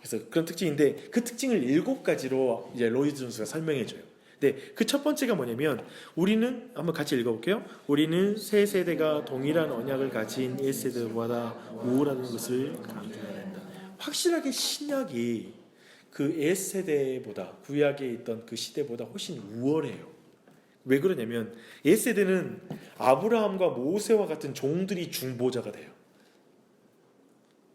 그래서 그런 특징인데 그 특징을 7가지로 이제 로이드 존스가 설명해줘요. 근데 그 첫 번째가 뭐냐면 우리는 한번 같이 읽어볼게요. 우리는 새 세대가 동일한 언약을 가진 옛 세대보다 우월하다는 것을 강조해야 된다. 확실하게 신약이 그 옛 세대보다 구약에 있던 그 시대보다 훨씬 우월해요. 왜 그러냐면 옛 세대는 아브라함과 모세와 같은 종들이 중보자가 돼요.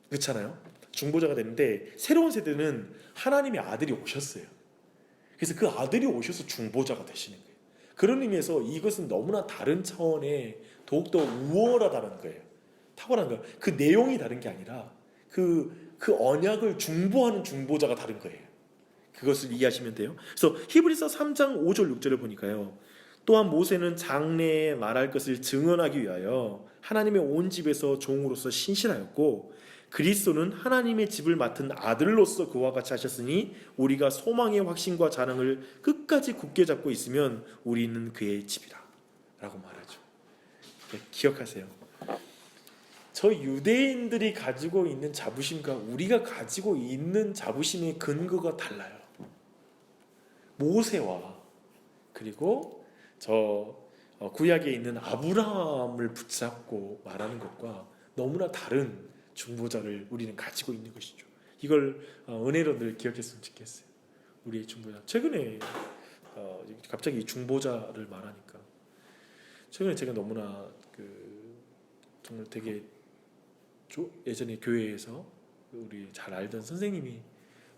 그렇잖아요. 중보자가 되는데 새로운 세대는 하나님의 아들이 오셨어요. 그래서 그 아들이 오셔서 중보자가 되시는 거예요. 그런 의미에서 이것은 너무나 다른 차원의 더욱더 우월하다는 거예요. 탁월한 거예요. 그 내용이 다른 게 아니라 그 언약을 중보하는 중보자가 다른 거예요. 그것을 이해하시면 돼요. 그래서 히브리서 3장 5절 6절을 보니까요. 또한 모세는 장래에 말할 것을 증언하기 위하여 하나님의 온 집에서 종으로서 신실하였고 그리스도는 하나님의 집을 맡은 아들로서 그와 같이 하셨으니 우리가 소망의 확신과 자랑을 끝까지 굳게 잡고 있으면 우리는 그의 집이라 라고 말하죠. 기억하세요. 저 유대인들이 가지고 있는 자부심과 우리가 가지고 있는 자부심의 근거가 달라요. 모세와 그리고 저 구약에 있는 아브라함을 붙잡고 말하는 것과 너무나 다른 중보자를 우리는 가지고 있는 것이죠. 이걸 은혜로 늘 기억했으면 좋겠어요. 우리의 중보자. 최근에 갑자기 중보자를 말하니까 최근에 제가 너무나 정말 되게 예전에 교회에서 우리 잘 알던 선생님이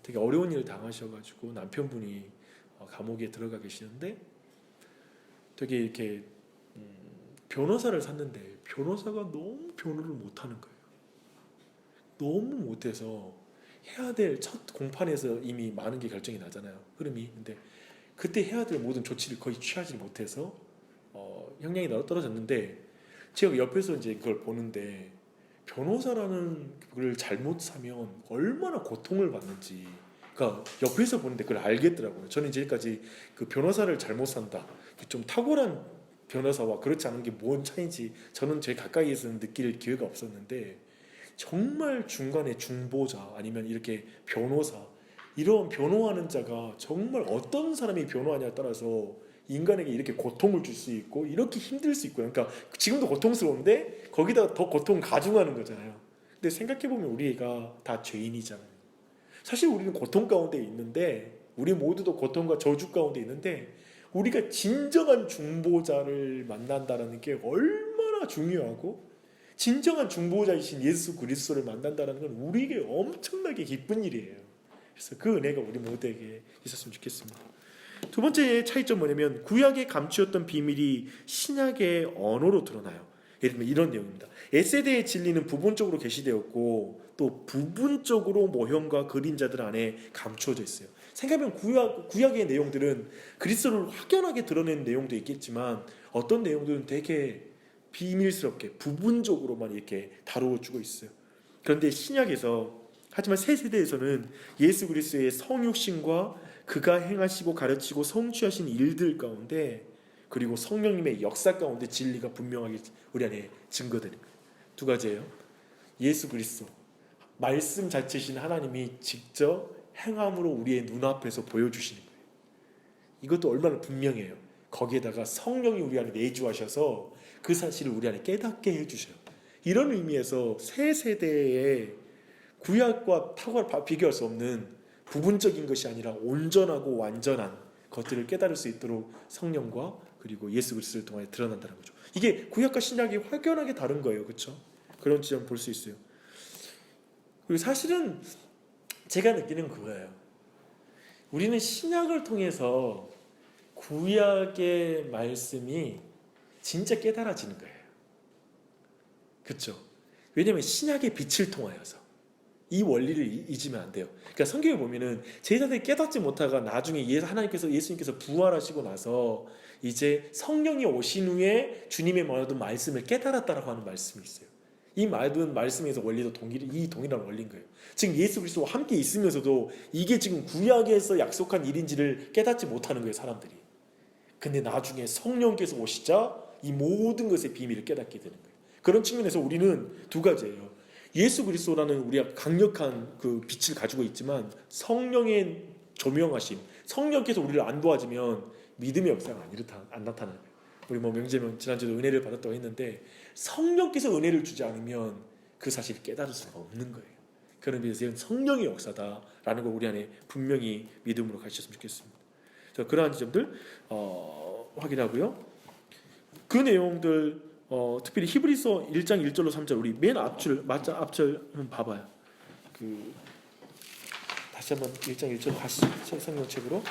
되게 어려운 일을 당하셔가지고 남편분이 감옥에 들어가 계시는데 되게 이렇게 변호사를 샀는데 변호사가 너무 변호를 못하는 거예요. 너무 못해서 해야 될 첫 공판에서 이미 많은 게 결정이 나잖아요. 흐름이. 근데 그때 해야 될 모든 조치를 거의 취하지 못해서 형량이 떨어졌는데 제가 옆에서 이제 그걸 보는데 변호사라는 걸 잘못 사면 얼마나 고통을 받는지 그러니까 옆에서 보는데 그걸 알겠더라고요. 저는 이제까지 그 변호사를 잘못 산다 좀 탁월한 변호사와 그렇지 않은 게 뭔 차이인지 저는 제 가까이에서는 느낄 기회가 없었는데 정말 중간에 중보자 아니면 이렇게 변호사 이런 변호하는 자가 정말 어떤 사람이 변호하냐에 따라서 인간에게 이렇게 고통을 줄 수 있고 이렇게 힘들 수 있고 그러니까 지금도 고통스러운데 거기다 더 고통 가중하는 거잖아요. 근데 생각해보면 우리가 다 죄인이잖아요. 사실 우리는 고통 가운데 있는데 우리 모두도 고통과 저주 가운데 있는데 우리가 진정한 중보자를 만난다는 게 얼마나 중요하고 진정한 중보자이신 예수 그리스도를 만난다는 건 우리에게 엄청나게 기쁜 일이에요. 그래서 그 은혜가 우리 모두에게 있었으면 좋겠습니다. 두 번째 차이점 뭐냐면 구약에 감추었던 비밀이 신약의 언어로 드러나요. 예를 들면 이런 내용입니다. 옛세대의 진리는 부분적으로 계시되었고 또 부분적으로 모형과 그림자들 안에 감추어져 있어요. 생각해보면 구약의 내용들은 그리스도를 확연하게 드러내는 내용도 있겠지만 어떤 내용들은 되게 비밀스럽게 부분적으로만 이렇게 다루어주고 있어요. 그런데 신약에서 하지만 새 세대에서는 예수 그리스도의 성육신과 그가 행하시고 가르치고 성취하신 일들 가운데 그리고 성령님의 역사 가운데 진리가 분명하게 우리 안에 증거되는 거예요. 두 가지예요. 예수 그리스도 말씀 자체신 하나님이 직접 행함으로 우리의 눈앞에서 보여주시는 거예요. 이것도 얼마나 분명해요. 거기에다가 성령이 우리 안에 내주하셔서 그 사실을 우리 안에 깨닫게 해주셔요. 이런 의미에서 새 세대의 구약과 탁월과 비교할 수 없는 부분적인 것이 아니라 온전하고 완전한 것들을 깨달을 수 있도록 성령과 그리고 예수 그리스도를 통해 드러난다는 거죠. 이게 구약과 신약이 확연하게 다른 거예요. 그렇죠? 그런 지점 볼 수 있어요. 그리고 사실은 제가 느끼는 그거예요. 우리는 신약을 통해서 구약의 말씀이 진짜 깨달아지는 거예요. 그렇죠? 왜냐하면 신약의 빛을 통하여서 이 원리를 잊으면 안 돼요. 그러니까 성경에 보면은 제자들이 깨닫지 못하가 나중에 예수님께서 부활하시고 나서 이제 성령이 오신 후에 주님의 모든 말씀을 깨달았다라고 하는 말씀이 있어요. 이 모든 말씀에서 원리도 이 동일한 원리인 거예요. 지금 예수 그리스도와 함께 있으면서도 이게 지금 구약에서 약속한 일인지를 깨닫지 못하는 거예요, 사람들이. 근데 나중에 성령께서 오시자 이 모든 것의 비밀을 깨닫게 되는 거예요. 그런 측면에서 우리는 두 가지예요. 예수 그리스도라는 우리가 강력한 그 빛을 가지고 있지만 성령의 조명하심, 성령께서 우리를 안 도와주면 믿음의 역사가 안 나타나는 거예요. 우리 명재명 지난주에도 은혜를 받았다고 했는데 성령께서 은혜를 주지 않으면 그 사실을 깨달을 수가 없는 거예요. 그런 의미에서 이건 성령의 역사다라는 걸 우리 안에 분명히 믿음으로 가르쳤으면 좋겠습니다. 자, 그러한 지점들 확인하고요. 그 내용들 특별히 히브리서 1장 1절로 3절 우리 맨 앞줄 한번 봐봐요. 다시 한번 1장 1절 다시 성경책으로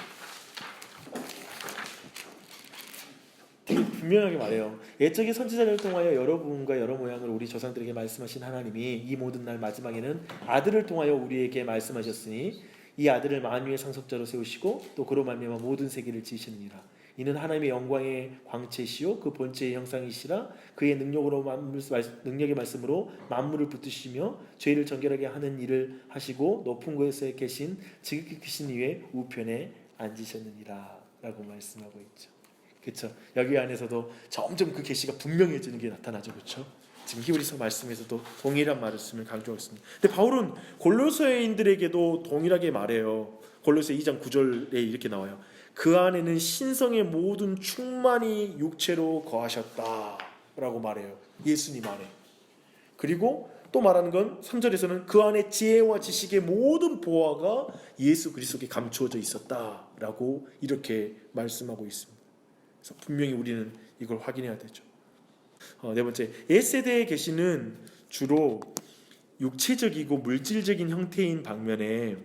분명하게 말해요. 옛적의 선지자를 통하여 여러 부분과 여러 모양으로 우리 조상들에게 말씀하신 하나님이 이 모든 날 마지막에는 아들을 통하여 우리에게 말씀하셨으니 이 아들을 만유의 상속자로 세우시고 또 그로 말미암아 모든 세계를 지으시느니라. 이는 하나님의 영광의 광채시요 그 본체의 형상이시라. 그의 능력의 말씀으로 만물을 붙드시며 죄를 정결하게 하는 일을 하시고 높은 곳에 계신 지극히 크신 이의 우편에 앉으셨느니라 라고 말씀하고 있죠. 그렇죠. 여기 안에서도 점점 그 계시가 분명해지는 게 나타나죠. 그렇죠. 지금 히브리서 말씀에서도 동일한 말씀을 강조하고 있습니다. 근데 바울은 골로새인들에게도 동일하게 말해요. 골로새 2장 9절에 이렇게 나와요. 그 안에는 신성의 모든 충만이 육체로 거하셨다라고 말해요. 예수님 안에. 그리고 또 말하는 건 3절에서는 그 안에 지혜와 지식의 모든 보화가 예수 그리스도께 감추어져 있었다라고 이렇게 말씀하고 있습니다. 그래서 분명히 우리는 이걸 확인해야 되죠. 네 번째, 옛세대의 계시는 주로 육체적이고 물질적인 형태인 반면에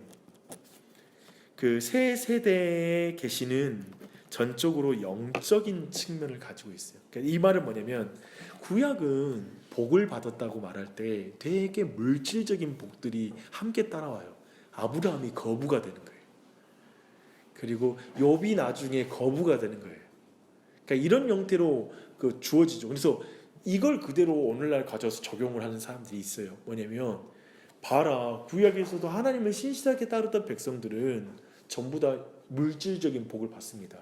그 새 세대의 계시는 전적으로 영적인 측면을 가지고 있어요. 그러니까 이 말은 뭐냐면 구약은 복을 받았다고 말할 때 되게 물질적인 복들이 함께 따라와요. 아브라함이 거부가 되는 거예요. 그리고 욥이 나중에 거부가 되는 거예요. 그러니까 이런 형태로 주어지죠. 그래서 이걸 그대로 오늘날 가져와서 적용을 하는 사람들이 있어요. 뭐냐면 봐라, 구약에서도 하나님을 신실하게 따르던 백성들은 전부 다 물질적인 복을 받습니다.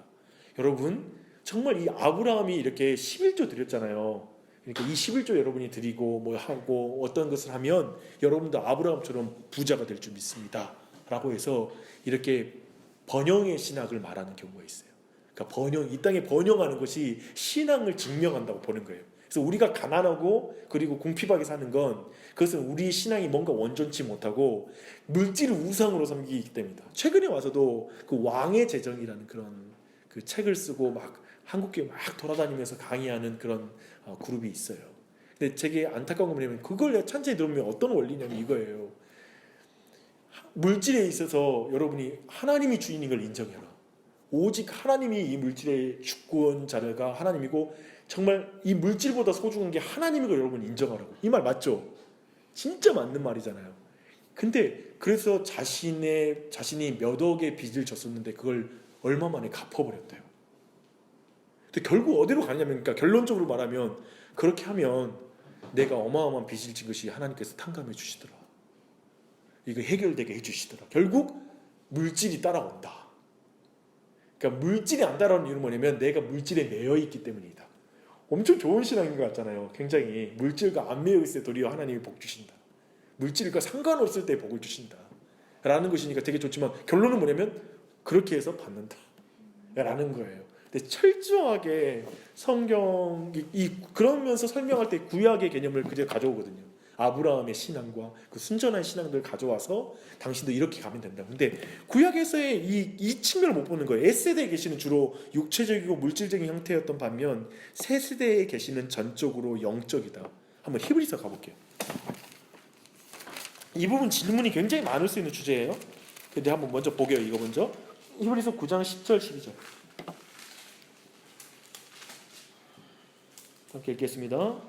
여러분 정말 이 아브라함이 이렇게 11조 드렸잖아요. 그러니까 이 11조 여러분이 드리고 뭐 하고 어떤 것을 하면 여러분도 아브라함처럼 부자가 될 줄 믿습니다 라고 해서 이렇게 번영의 신학을 말하는 경우가 있어요. 그러니까 이 땅에 번영하는 것이 신앙을 증명한다고 보는 거예요. 그래서 우리가 가난하고 그리고 궁핍하게 사는 건 그것은 우리 신앙이 뭔가 온전치 못하고 물질을 우상으로 섬기기 때문이다. 최근에 와서도 그 왕의 재정이라는 그런 그 책을 쓰고 막 한국에 막 돌아다니면서 강의하는 그런 그룹이 있어요. 근데 되게 안타까운 건 뭐냐면 그걸 찬찬히 들으면 어떤 원리냐면 이거예요. 물질에 있어서 여러분이 하나님이 주인인 걸 인정해라. 오직 하나님이 이 물질의 주권자가 하나님이고 정말 이 물질보다 소중한 게 하나님인 걸 여러분 인정하라고. 이 말 맞죠? 진짜 맞는 말이잖아요. 근데 그래서 자신이 몇 억의 빚을 졌었는데 그걸 얼마 만에 갚아버렸대요. 근데 결국 어디로 가냐면 그러니까 결론적으로 말하면 그렇게 하면 내가 어마어마한 빚을 진 것이 하나님께서 탕감해 주시더라. 이거 해결되게 해주시더라. 결국 물질이 따라온다. 그러니까 물질이 안 따라오는 이유는 뭐냐면 내가 물질에 매여 있기 때문이다. 엄청 좋은 신앙인 것 같잖아요. 굉장히 물질과 안 매여 있을 때 도리어 하나님이 복 주신다. 물질과 상관없을 때 복을 주신다 라는 것이니까 되게 좋지만 결론은 뭐냐면 그렇게 해서 받는다 라는 거예요. 근데 철저하게 성경이 그러면서 설명할 때 구약의 개념을 그대로 가져오거든요. 아브라함의 신앙과 그 순전한 신앙들을 가져와서 당신도 이렇게 가면 된다. 근데 구약에서의 이 측면을 못 보는 거예요. S세대에 계시는 주로 육체적이고 물질적인 형태였던 반면 새 세대에 계시는 전적으로 영적이다. 한번 히브리서 가볼게요. 이 부분 질문이 굉장히 많을 수 있는 주제예요. 근데 한번 먼저 보게요. 이거 먼저 히브리서 9장 10절 12절 함께 읽겠습니다.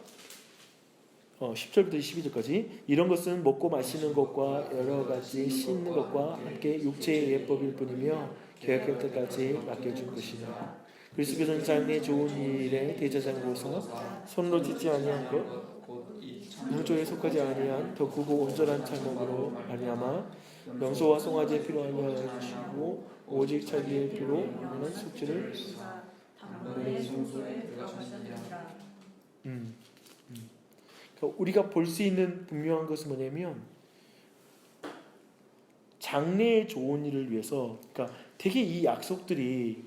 10절부터 12절까지 이런 것은 먹고 마시는 것과 여러 가지 씻는 것과 함께 육체의 예법일 뿐이며 계약할 때까지 맡겨준 것이라. 그리스도는 장래 좋은 일에 대제사장으로서 손으로 짓지 아니한 것 무조에 속하지 아니한 더 크고 온전한 창업으로 말미암아 명소와 송아지의 피로 아니하여 주시고 오직 자기의 피로 하는 숙제를 그러니까 우리가 볼 수 있는 분명한 것은 뭐냐면 장래의 좋은 일을 위해서 그러니까 되게 이 약속들이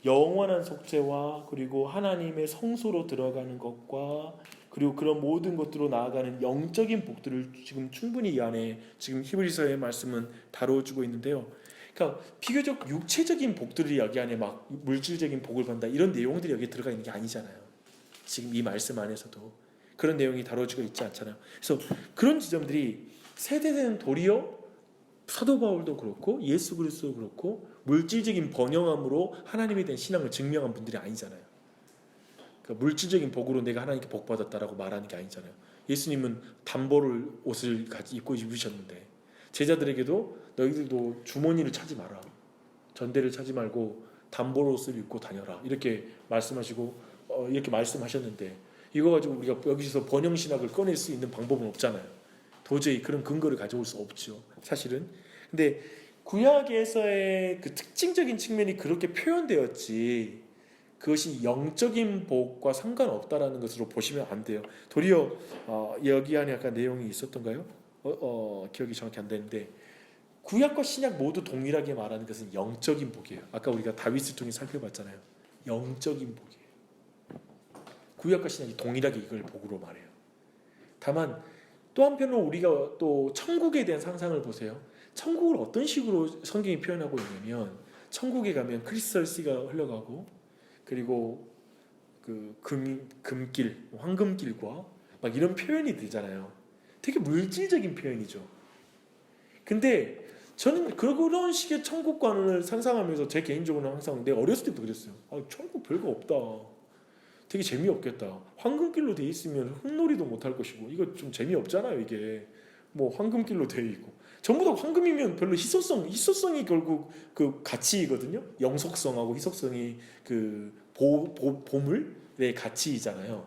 영원한 속죄와 그리고 하나님의 성소로 들어가는 것과 그리고 그런 모든 것들로 나아가는 영적인 복들을 지금 충분히 이 안에 지금 히브리서의 말씀은 다뤄주고 있는데요. 그러니까 비교적 육체적인 복들이 여기 안에 막 물질적인 복을 받는다 이런 내용들이 여기 들어가 있는 게 아니잖아요. 지금 이 말씀 안에서도 그런 내용이 다뤄지고 있지 않잖아요. 그래서 그런 지점들이 세대는 도리어 사도 바울도 그렇고 예수 그리스도도 그렇고 물질적인 번영함으로 하나님에 대한 신앙을 증명한 분들이 아니잖아요. 그러니까 물질적인 복으로 내가 하나님께 복 받았다라고 말하는 게 아니잖아요. 예수님은 단벌을 옷을 입고 입으셨는데 제자들에게도 너희들도 주머니를 차지 마라, 전대를 차지 말고 단벌 옷을 입고 다녀라 이렇게 말씀하시고 이렇게 말씀하셨는데 이거 가지고 우리가 여기서 번영신학을 꺼낼 수 있는 방법은 없잖아요. 도저히 그런 근거를 가져올 수 없죠, 사실은. 근데 구약에서의 그 특징적인 측면이 그렇게 표현되었지 그것이 영적인 복과 상관없다라는 것으로 보시면 안 돼요. 도리어 여기 안에 약간 내용이 있었던가요? 기억이 정확히 안 되는데 구약과 신약 모두 동일하게 말하는 것은 영적인 복이에요. 아까 우리가 다윗을 통해 살펴봤잖아요. 영적인 복이에요. 구약과 신약이 동일하게 이걸 복으로 말해요. 다만 또 한편으로 우리가 또 천국에 대한 상상을 보세요. 천국을 어떤 식으로 성경이 표현하고 있냐면 천국에 가면 크리스탈씨가 흘러가고 그리고 그 금길, 황금길과 막 이런 표현이 되잖아요. 되게 물질적인 표현이죠. 근데 저는 그런 식의 천국관을 상상하면서 제 개인적으로는 항상 내 어렸을 때도 그랬어요. 천국 별거 없다. 되게 재미없겠다. 황금길로 돼 있으면 흙놀이도 못할 것이고 이거 좀 재미없잖아요. 이게 뭐 황금길로 돼 있고 전부 다 황금이면 별로 희소성이 결국 그 가치이거든요. 영속성하고 희소성이 그 보물의 가치이잖아요.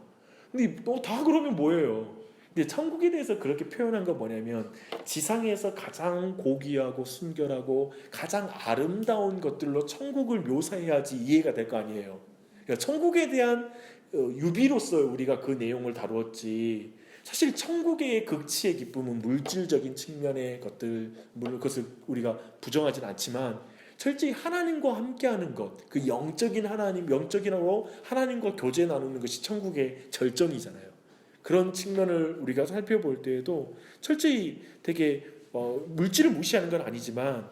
근데 다 그러면 뭐예요? 근데 천국에 대해서 그렇게 표현한 건 뭐냐면 지상에서 가장 고귀하고 순결하고 가장 아름다운 것들로 천국을 묘사해야지 이해가 될 거 아니에요. 그러니까 천국에 대한 유비로서 우리가 그 내용을 다루었지 사실 천국의 극치의 기쁨은 물질적인 측면의 것들 물론 그것을 우리가 부정하진 않지만 철저히 하나님과 함께하는 것 그 영적인 하나님 영적인으로 하나님과 교제 나누는 것이 천국의 절정이잖아요. 그런 측면을 우리가 살펴볼 때에도 철저히 되게 물질을 무시하는 건 아니지만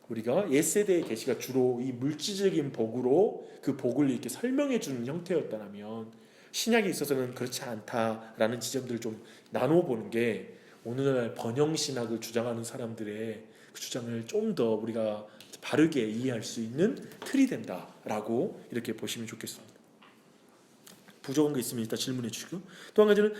우리가 옛세대의 계시가 주로 이 물질적인 복으로 그 복을 이렇게 설명해 주는 형태였다면 신약에 있어서는 그렇지 않다라는 지점들을 좀 나눠보는 게 오늘날 번영신학을 주장하는 사람들의 그 주장을 좀 더 우리가 바르게 이해할 수 있는 틀이 된다라고 이렇게 보시면 좋겠습니다. 부족한 게 있으면 일단 질문해 주시고 또 한 가지는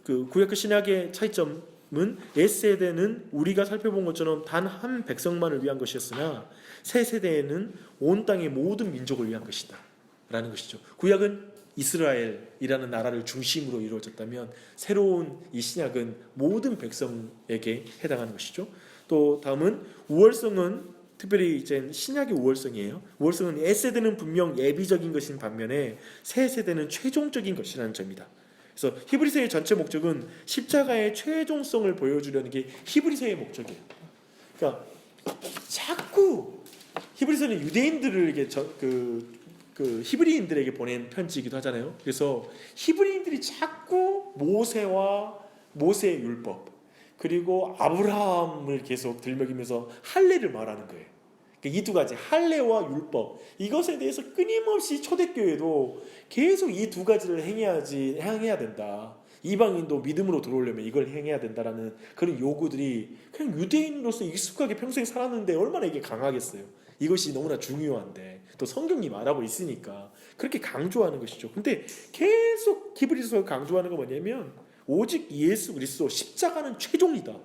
그 구약과 신약의 차이점은 옛세대는 우리가 살펴본 것처럼 단 한 백성만을 위한 것이었으나 새 세대에는 온 땅의 모든 민족을 위한 것이다 라는 것이죠. 구약은 이스라엘이라는 나라를 중심으로 이루어졌다면 새로운 이 신약은 모든 백성에게 해당하는 것이죠. 또 다음은 우월성은 특별히 이제 신약의 우월성이에요. 우월성은 옛세대는 분명 예비적인 것인 반면에 새 세대는 최종적인 것이라는 점이다. 그래서 히브리서의 전체 목적은 십자가의 최종성을 보여주려는 게 히브리서의 목적이에요. 그러니까 자꾸 히브리서는 유대인들을 이게 그 히브리인들에게 보낸 편지이기도 하잖아요. 그래서 히브리인들이 자꾸 모세의 율법 그리고 아브라함을 계속 들먹이면서 할례를 말하는 거예요. 이 두 가지 할례와 율법 이것에 대해서 끊임없이 초대교회도 계속 이 두 가지를 행해야 된다. 이방인도 믿음으로 들어오려면 이걸 행해야 된다라는 그런 요구들이 그냥 유대인으로서 익숙하게 평생 살았는데 얼마나 이게 강하겠어요. 이것이 너무나 중요한데 또 성경이 말하고 있으니까 그렇게 강조하는 것이죠. 근데 계속 히브리서 강조하는 건 뭐냐면 오직 예수 그리스도 십자가는 최종이다.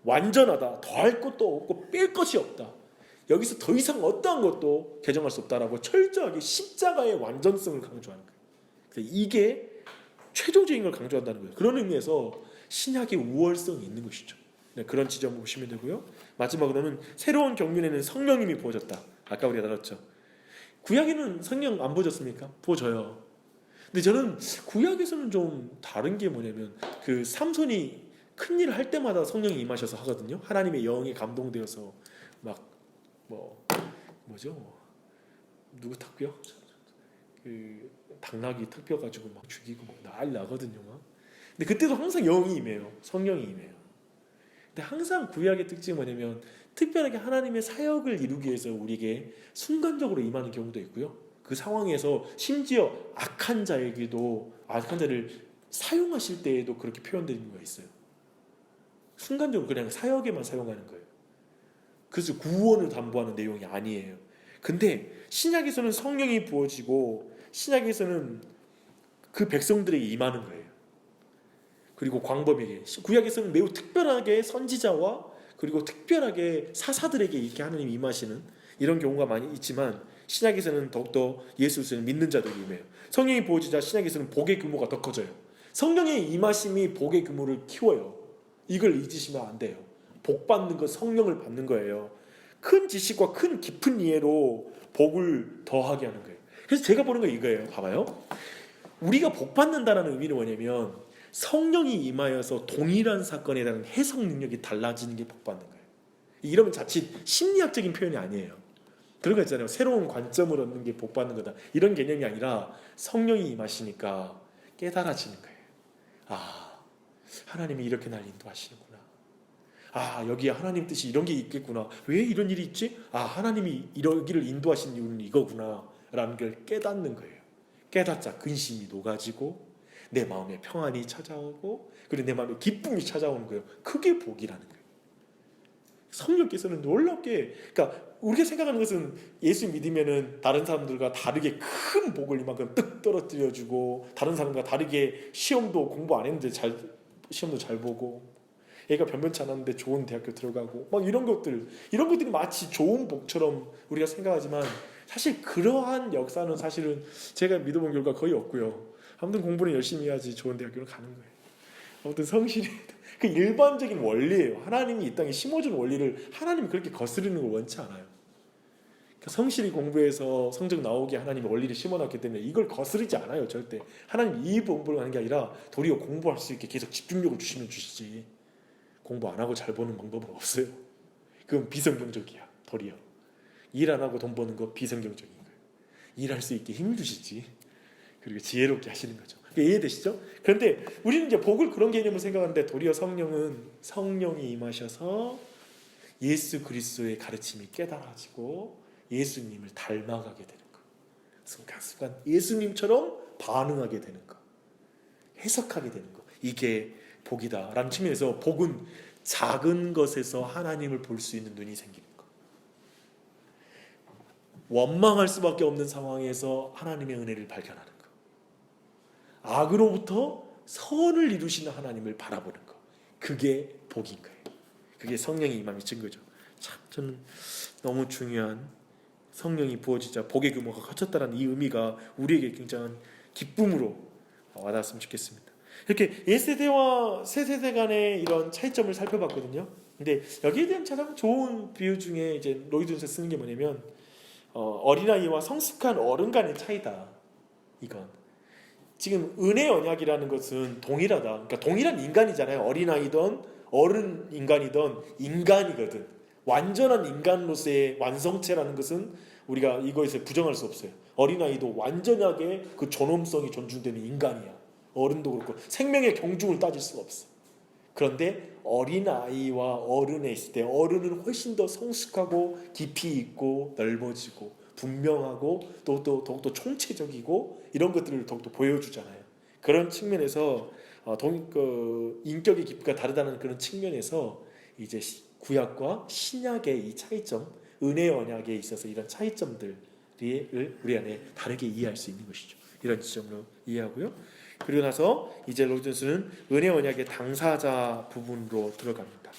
완전하다. 더할 것도 없고 뺄 것이 없다. 여기서 더 이상 어떠한 것도 개정할 수 없다라고 철저하게 십자가의 완전성을 강조하는 거예요. 그래서 이게 최종적인 걸 강조한다는 거예요. 그런 의미에서 신약의 우월성이 있는 것이죠. 네, 그런 지점을 보시면 되고요. 마지막으로는 새로운 경륜에는 성령님이 부어졌다. 아까 우리가 다뤘죠. 구약에는 성령 안 부어졌습니까? 부어져요. 근데 저는 구약에서는 좀 다른 게 뭐냐면 그 삼손이 큰 일을 할 때마다 성령이 임하셔서 하거든요. 하나님의 영에 감동되어서 막 뭐죠? 누구 탁뼈? 그 당나귀 탁뼈 가지고 막 죽이고 막 난리 나거든요. 막. 근데 그때도 항상 영이 임해요. 성령이 임해요. 근데 항상 구약의 특징이 뭐냐면 특별하게 하나님의 사역을 이루기 위해서 우리에게 순간적으로 임하는 경우도 있고요. 그 상황에서 심지어 악한 자에게도 악한 자를 사용하실 때에도 그렇게 표현되는 경우가 있어요. 순간적으로 그냥 사역에만 사용하는 거예요. 그래서 구원을 담보하는 내용이 아니에요. 근데 신약에서는 성령이 부어지고 신약에서는 그 백성들에게 임하는 거예요. 그리고 광범위하게 구약에서는 매우 특별하게 선지자와 그리고 특별하게 사사들에게 이렇게 하나님이 임하시는 이런 경우가 많이 있지만 신약에서는 더욱더 예수를 믿는 자들에게 임해요. 성령이 부어지자 신약에서는 복의 규모가 더 커져요. 성령의 임하심이 복의 규모를 키워요. 이걸 잊으시면 안 돼요. 복 받는 것, 성령을 받는 거예요. 큰 지식과 큰 깊은 이해로 복을 더하게 하는 거예요. 그래서 제가 보는 건 이거예요. 봐봐요. 우리가 복 받는다는 의미는 뭐냐면 성령이 임하여서 동일한 사건에 대한 해석 능력이 달라지는 게 복 받는 거예요. 이러면 자칫 심리학적인 표현이 아니에요. 그런 거 있잖아요. 새로운 관점을 얻는 게 복 받는 거다. 이런 개념이 아니라 성령이 임하시니까 깨달아지는 거예요. 아, 하나님이 이렇게 날 인도하시는구나. 아, 여기에 하나님 뜻이 이런 게 있겠구나. 왜 이런 일이 있지? 아, 하나님이 이러기를 인도하신 이유는 이거구나 라는 걸 깨닫는 거예요. 깨닫자 근심이 녹아지고 내 마음에 평안이 찾아오고 그리고 내 마음에 기쁨이 찾아오는 거예요. 그게 복이라는 거예요. 성령께서는 놀랍게, 그러니까 우리가 생각하는 것은 예수 믿으면은 다른 사람들과 다르게 큰 복을 이만큼 뜩 떨어뜨려주고 다른 사람과 다르게 시험도 공부 안 했는데 시험도 잘 보고 애가 변변치 않았는데 좋은 대학교 들어가고 막 이런 것들이 마치 좋은 복처럼 우리가 생각하지만 사실 그러한 역사는 사실은 제가 믿어본 결과 거의 없고요. 아무튼 공부는 열심히 해야지 좋은 대학교를 가는 거예요. 아무튼 성실히 그 일반적인 원리예요. 하나님이 이 땅에 심어준 원리를 하나님이 그렇게 거스르는 걸 원치 않아요. 그러니까 성실히 공부해서 성적 나오게 하나님이 원리를 심어놨기 때문에 이걸 거스르지 않아요. 절대. 하나님 이 공부를 하는 게 아니라 도리어 공부할 수 있게 계속 집중력을 주시면 주시지. 공부 안 하고 잘 버는 방법은 없어요. 그건 비성경적이야. 도리어. 일 안 하고 돈 버는 거 비성경적인 거예요. 일할 수 있게 힘을 주시지. 그리고 지혜롭게 하시는 거죠. 이해되시죠? 그런데 우리는 이제 복을 그런 개념으로 생각하는데 도리어 성령은 성령이 임하셔서 예수 그리스도의 가르침이 깨달아지고 예수님을 닮아가게 되는 거. 순간순간 예수님처럼 반응하게 되는 거. 해석하게 되는 거. 이게 복이다 라는 측면에서 복은 작은 것에서 하나님을 볼 수 있는 눈이 생기는 거. 원망할 수밖에 없는 상황에서 하나님의 은혜를 발견하는 거. 악으로부터 선을 이루시는 하나님을 바라보는 거. 그게 복인 거예요. 그게 성령의 임함이 증거죠. 참 저는 너무 중요한 성령이 부어지자 복의 규모가 커졌다는 이 의미가 우리에게 굉장한 기쁨으로 와닿았으면 좋겠습니다. 이렇게 옛세대와 새세대 간의 이런 차이점을 살펴봤거든요. 근데 여기에 대한 가장 좋은 비유 중에 이제 로이드에서 쓰는 게 뭐냐면 어린아이와 성숙한 어른 간의 차이다. 이건 지금 은혜 언약이라는 것은 동일하다. 그러니까 동일한 인간이잖아요. 어린아이든 어른 인간이든 인간이거든. 완전한 인간으로서의 완성체라는 것은 우리가 이거에서 부정할 수 없어요. 어린아이도 완전하게 그 존엄성이 존중되는 인간이야. 어른도 그렇고 생명의 경중을 따질 수가 없어. 그런데 어린아이와 어른에 있을 때 어른은 훨씬 더 성숙하고 깊이 있고 넓어지고 분명하고 또 더욱더 총체적이고 이런 것들을 더욱더 보여주잖아요. 그런 측면에서 인격의 깊이가 다르다는 그런 측면에서 이제 구약과 신약의 이 차이점, 은혜 언약에 있어서 이런 차이점들을 우리 안에 다르게 이해할 수 있는 것이죠. 이런 지점으로 이해하고요. 그리고 나서 이제 로이존스는 은혜 언약의 당사자 부분으로 들어갑니다.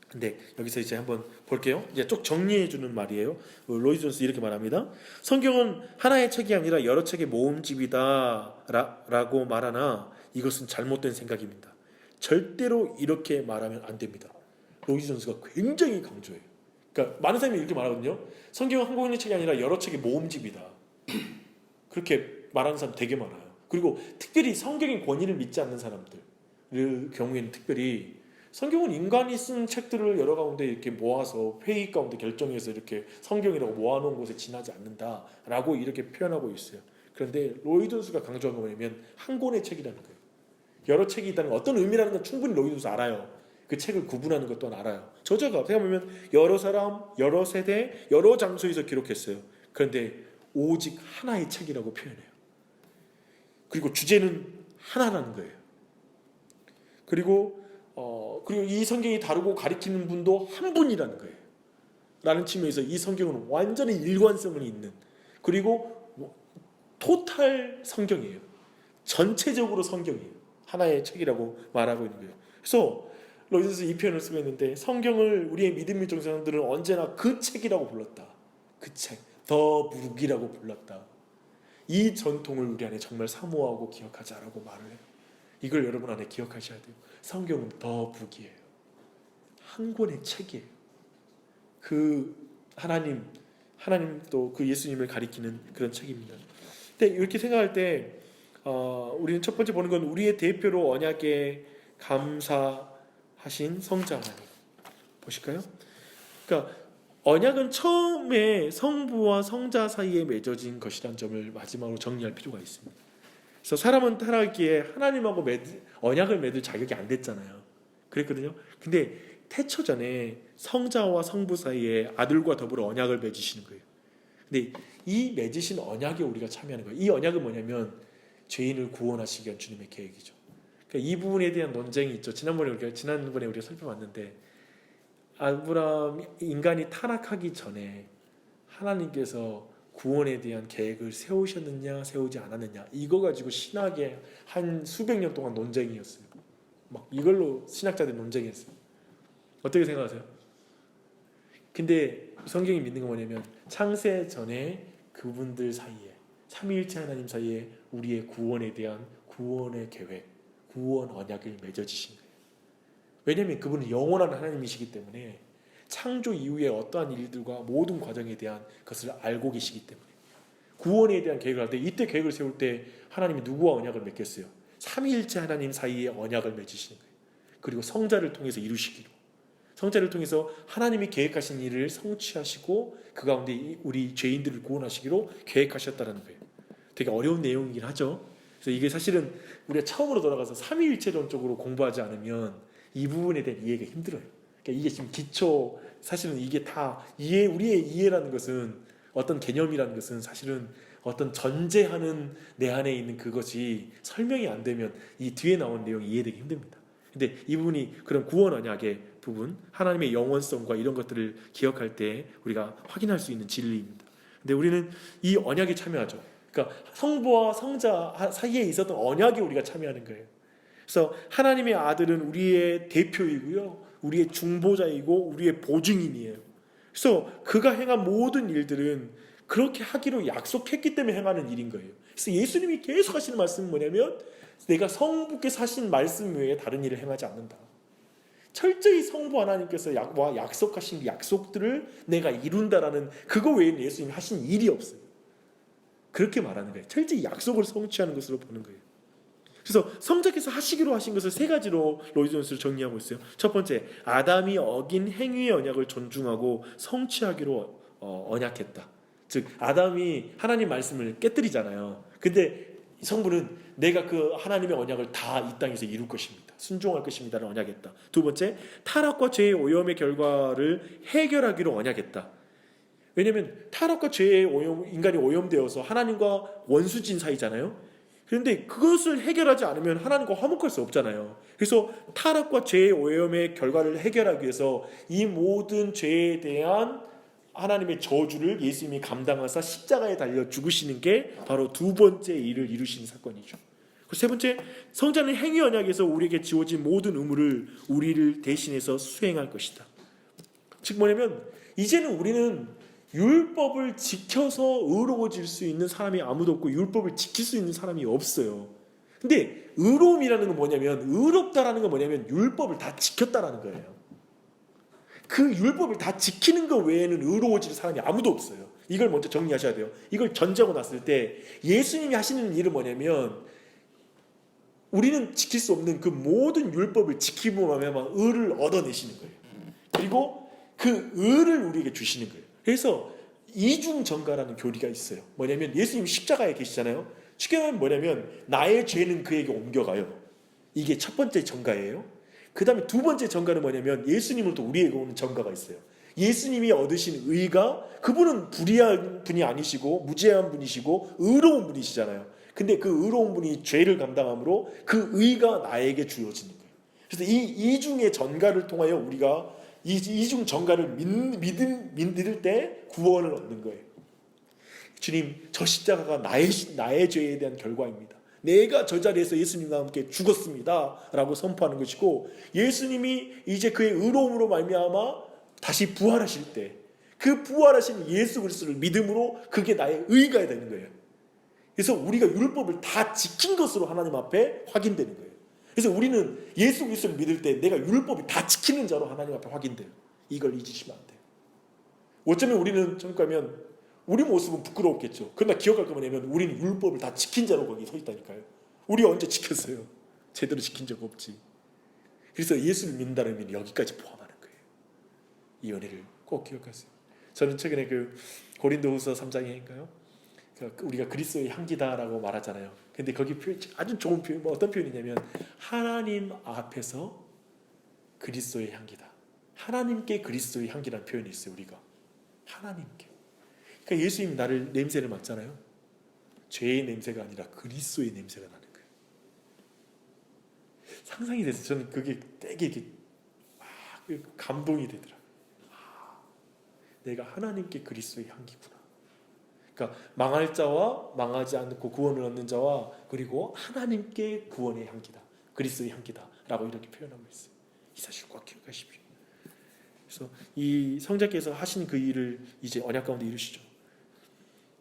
근데 여기서 이제 한번 볼게요. 이제 쭉 정리해 주는 말이에요. 로이드 존스 이렇게 말합니다. 성경은 하나의 책이 아니라 여러 책의 모음집이다 라고 말하나 이것은 잘못된 생각입니다. 절대로 이렇게 말하면 안 됩니다. 로이드 존스가 굉장히 강조해요. 그러니까 많은 사람이 이렇게 말하거든요. 성경은 한 권의 책이 아니라 여러 책의 모음집이다. 그렇게 말하는 사람 되게 많아요. 그리고 특별히 성경의 권위를 믿지 않는 사람들 경우에는 특별히 성경은 인간이 쓴 책들을 여러 가운데 이렇게 모아서 회의 가운데 결정해서 이렇게 성경이라고 모아놓은 곳에 지나지 않는다라고 이렇게 표현하고 있어요. 그런데 로이드 존스가 강조한 건 뭐냐면 한 권의 책이라는 거예요. 여러 책이 있다는 건 어떤 의미라는 건 충분히 로이드 존스 알아요. 그 책을 구분하는 것 또한 알아요. 저자가 어떻게 보면 여러 사람, 여러 세대, 여러 장소에서 기록했어요. 그런데 오직 하나의 책이라고 표현해요. 그리고 주제는 하나라는 거예요. 그리고 이 성경이 다루고 가리키는 분도 한 분이라는 거예요. 라는 측면에서 이 성경은 완전히 일관성을 있는, 그리고 토탈 성경이에요. 전체적으로 성경이에요. 하나의 책이라고 말하고 있는 거예요. 그래서 로이드스 이 표현을 쓰고 있는데, 성경을 우리의 믿음의 정사들은 언제나 그 책이라고 불렀다. 그 책, 더 북이라고 불렀다. 이 전통을 우리 안에 정말 사모하고 기억하자라고 말을 해요. 이걸 여러분 안에 기억하셔야 돼요. 성경은 더 북이에요. 한 권의 책이에요. 그 하나님 또 그 예수님을 가리키는 그런 책입니다. 근데 이렇게 생각할 때 우리는 첫 번째 보는 건 우리의 대표로 언약에 감사하신 성자 하나님 보실까요? 그러니까 언약은 처음에 성부와 성자 사이에 맺어진 것이라는 점을 마지막으로 정리할 필요가 있습니다. 그래서 사람은 타락기에 하나님하고 언약을 맺을 자격이 안 됐잖아요. 그랬거든요. 근데 태초전에 성자와 성부 사이에 아들과 더불어 언약을 맺으시는 거예요. 근데 이 맺으신 언약에 우리가 참여하는 거예요. 이 언약은 뭐냐면 죄인을 구원하시기 위한 주님의 계획이죠. 그러니까 이 부분에 대한 논쟁이 있죠. 지난번에 우리가 살펴봤는데, 아브라함 인간이 타락하기 전에 하나님께서 구원에 대한 계획을 세우셨느냐 세우지 않았느냐, 이거 가지고 신학에 한 수백 년 동안 논쟁이었어요. 막 이걸로 신학자들이 논쟁했어요. 어떻게 생각하세요? 근데 성경이 믿는 건 뭐냐면 창세 전에 그분들 사이에, 삼위일체 하나님 사이에 우리의 구원에 대한 구원의 계획, 구원 언약을 맺어지신 거예요. 왜냐하면 그분은 영원한 하나님이시기 때문에 창조 이후에 어떠한 일들과 모든 과정에 대한 것을 알고 계시기 때문에 구원에 대한 계획을 할 때, 이때 계획을 세울 때 하나님이 누구와 언약을 맺겠어요? 삼위일체 하나님 사이에 언약을 맺으시는 거예요. 그리고 성자를 통해서 이루시기로, 성자를 통해서 하나님이 계획하신 일을 성취하시고 그 가운데 우리 죄인들을 구원하시기로 계획하셨다는 거예요. 되게 어려운 내용이긴 하죠. 그래서 이게 사실은 우리가 처음으로 돌아가서 삼위일체론적으로 공부하지 않으면 이 부분에 대한 이해가 힘들어요. 그러니까 이게 지금 기초, 사실은 이게 다 우리의 이해라는 것은, 어떤 개념이라는 것은 사실은 어떤 전제하는 내 안에 있는 그것이 설명이 안 되면 이 뒤에 나온 내용이 이해되기 힘듭니다. 근데 이 부분이 그런 구원 언약의 부분, 하나님의 영원성과 이런 것들을 기억할 때 우리가 확인할 수 있는 진리입니다. 근데 우리는 이 언약에 참여하죠. 그러니까 성부와 성자 사이에 있었던 언약에 우리가 참여하는 거예요. 그래서 하나님의 아들은 우리의 대표이고요, 우리의 중보자이고 우리의 보증인이에요. 그래서 그가 행한 모든 일들은 그렇게 하기로 약속했기 때문에 행하는 일인 거예요. 그래서 예수님이 계속 하시는 말씀은 뭐냐면, 내가 성부께서 하신 말씀 외에 다른 일을 행하지 않는다. 철저히 성부 하나님께서 약속하신 약속들을 내가 이룬다라는 그거 외에는 예수님이 하신 일이 없어요. 그렇게 말하는 거예요. 철저히 약속을 성취하는 것으로 보는 거예요. 그래서 성자께서 하시기로 하신 것을 세 가지로 로이드 존스를 정리하고 있어요. 첫 번째, 아담이 어긴 행위의 언약을 존중하고 성취하기로 언약했다. 즉 아담이 하나님 말씀을 깨뜨리잖아요. 근데 성부는 내가 그 하나님의 언약을 다 이 땅에서 이룰 것입니다, 순종할 것입니다를 언약했다. 두 번째, 타락과 죄의 오염의 결과를 해결하기로 언약했다. 왜냐하면 타락과 죄의 오염, 인간이 오염되어서 하나님과 원수진 사이잖아요. 그런데 그것을 해결하지 않으면 하나님과 화목할 수 없잖아요. 그래서 타락과 죄의 오염의 결과를 해결하기 위해서 이 모든 죄에 대한 하나님의 저주를 예수님이 감당하사 십자가에 달려 죽으시는 게 바로 두 번째 일을 이루시는 사건이죠. 세 번째, 성자는 행위 언약에서 우리에게 지워진 모든 의무를 우리를 대신해서 수행할 것이다. 즉 뭐냐면 이제는 우리는 율법을 지켜서 의로워질 수 있는 사람이 아무도 없고 율법을 지킬 수 있는 사람이 없어요. 근데 의로움이라는 건 뭐냐면, 의롭다라는 건 뭐냐면 율법을 다 지켰다라는 거예요. 그 율법을 다 지키는 것 외에는 의로워질 사람이 아무도 없어요. 이걸 먼저 정리하셔야 돼요. 이걸 전제하고 났을 때 예수님이 하시는 일은 뭐냐면 우리는 지킬 수 없는 그 모든 율법을 지키고 나면 의를 얻어내시는 거예요. 그리고 그 의를 우리에게 주시는 거예요. 그래서 이중 전가라는 교리가 있어요. 뭐냐면 예수님이 십자가에 계시잖아요. 쉽게 말하면 뭐냐면 나의 죄는 그에게 옮겨가요. 이게 첫 번째 전가예요. 그 다음에 두 번째 전가는 뭐냐면 예수님으로부터 우리에게 오는 전가가 있어요. 예수님이 얻으신 의가, 그분은 불의한 분이 아니시고 무죄한 분이시고 의로운 분이시잖아요. 근데 그 의로운 분이 죄를 감당함으로 그 의가 나에게 주어지는 거예요. 그래서 이 이중의 전가를 통하여 우리가 이중 전가를 믿을 때 구원을 얻는 거예요. 주님, 저 십자가가 나의 죄에 대한 결과입니다. 내가 저 자리에서 예수님과 함께 죽었습니다 라고 선포하는 것이고, 예수님이 이제 그의 의로움으로 말미암아 다시 부활하실 때 그 부활하신 예수 그리스도를 믿음으로 그게 나의 의가 되는 거예요. 그래서 우리가 율법을 다 지킨 것으로 하나님 앞에 확인되는 거예요. 그래서 우리는 예수 그리스도를 믿을 때 내가 율법을 다 지키는 자로 하나님 앞에 확인돼요. 이걸 잊으시면 안 돼요. 어쩌면 우리는 생각하면 우리 모습은 부끄러웠겠죠. 그러나 기억할 거 뭐냐면 우리는 율법을 다 지킨 자로 거기 서 있다니까요. 우리 언제 지켰어요? 제대로 지킨 적 없지. 그래서 예수를 믿는다는 의미는 여기까지 포함하는 거예요. 이 은혜를 꼭 기억하세요. 저는 최근에 그 고린도후서 3장인가요? 우리가 그리스도의 향기다라고 말하잖아요. 근데 거기 아주 좋은 표현, 어떤 표현이냐면 하나님 앞에서 그리스도의 향기다. 하나님께 그리스도의 향기라는 표현이 있어요. 우리가 하나님께. 그러니까 예수님이 나를 냄새를 맡잖아요. 죄의 냄새가 아니라 그리스도의 냄새가 나는 거예요. 상상이 돼서 저는 그게 되게 이렇게 감동이 되더라고요. 내가 하나님께 그리스도의 향기구나. 그러니까 망할 자와 망하지 않고 구원을 얻는 자와 그리고 하나님께 구원의 향기다. 그리스도의 향기다. 라고 이렇게 표현하고 있어요. 이 사실을 꼭 기억하십시오. 그래서 이 성자께서 하신 그 일을 이제 언약 가운데 이루시죠.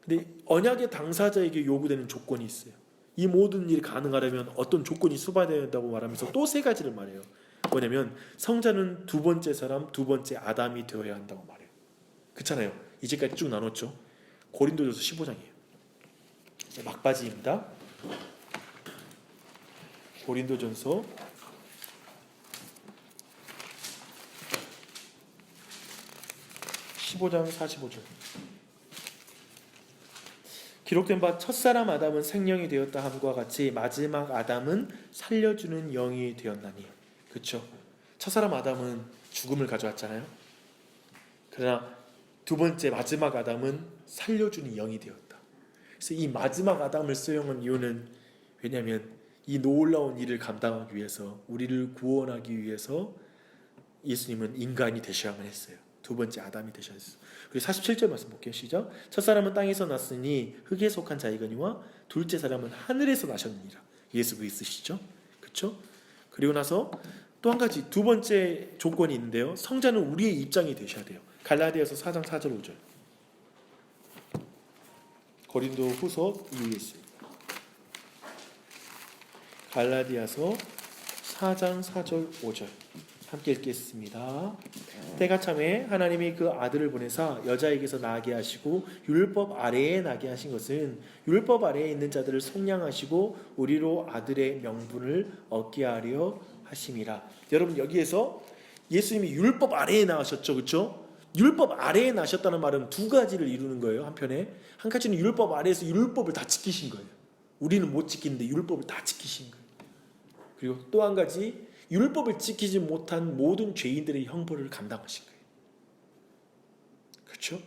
근데 언약의 당사자에게 요구되는 조건이 있어요. 이 모든 일이 가능하려면 어떤 조건이 수반되어야 된다고 말하면서 또 세 가지를 말해요. 뭐냐면 성자는 두 번째 사람, 두 번째 아담이 되어야 한다고 말해요. 그렇잖아요. 이제까지 쭉 나눴죠. 고린도전서 15장이에요. 막바지입니다. 고린도전서 15장 45절. 기록된 바 첫사람 아담은 생명이 되었다 함과 같이 마지막 아담은 살려주는 영이 되었나니. 그렇죠? 첫사람 아담은 죽음을 가져왔잖아요. 그러나 두 번째 마지막 아담은 살려주는 영이 되었다. 그래서 이 마지막 아담을 수용한 이유는 왜냐하면 이 놀라운 일을 감당하기 위해서, 우리를 구원하기 위해서 예수님은 인간이 되셔야만 했어요. 두 번째 아담이 되셔야 했어요. 그리고 47절 말씀 볼게요. 시작. 첫사람은 땅에서 났으니 흙에 속한 자이거니와 둘째 사람은 하늘에서 나셨느니라. 예수 그리스도시죠. 그렇죠? 그리고 나서 또 한 가지 두 번째 조건이 있는데요. 성자는 우리의 입장이 되셔야 돼요. 갈라디아서 4장 4절 5절. 고린도 후서 이후에 있습니다. 갈라디아서 4장 4절 5절 함께 읽겠습니다. 때가 참에 하나님이 그 아들을 보내사 여자에게서 나게 하시고 율법 아래에 나게 하신 것은 율법 아래에 있는 자들을 속량하시고 우리로 아들의 명분을 얻게 하려 하심이라. 여러분, 여기에서 예수님이 율법 아래에 나셨죠, 그렇죠? 율법 아래에 나셨다는 말은 두 가지를 이루는 거예요. 한편에 한 가지는 율법 아래에서 율법을 다 지키신 거예요. 우리는 못 지키는데 율법을 다 지키신 거예요. 그리고 또 한 가지, 율법을 지키지 못한 모든 죄인들의 형벌을 감당하신 거예요. 그렇죠?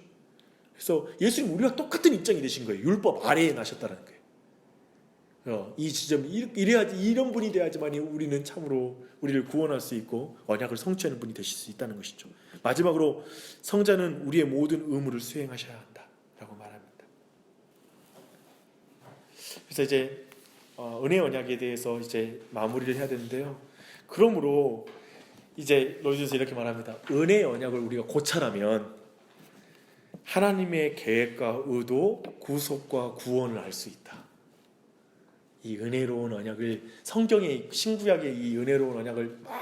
그래서 예수님 우리와 똑같은 입장이 되신 거예요. 율법 아래에 나셨다는 거예요. 이 지점 이래야지, 이런 분이 돼야지만이 우리는 참으로 우리를 구원할 수 있고 언약을 성취하는 분이 되실 수 있다는 것이죠. 마지막으로 성자는 우리의 모든 의무를 수행하셔야 한다라고 말합니다. 그래서 이제 은혜 언약에 대해서 이제 마무리를 해야 되는데요. 그러므로 이제 로이드에서 이렇게 말합니다. 은혜 언약을 우리가 고찰하면 하나님의 계획과 의도, 구속과 구원을 알 수 있다. 이 은혜로운 언약을, 성경의 신구약의 이 은혜로운 언약을 막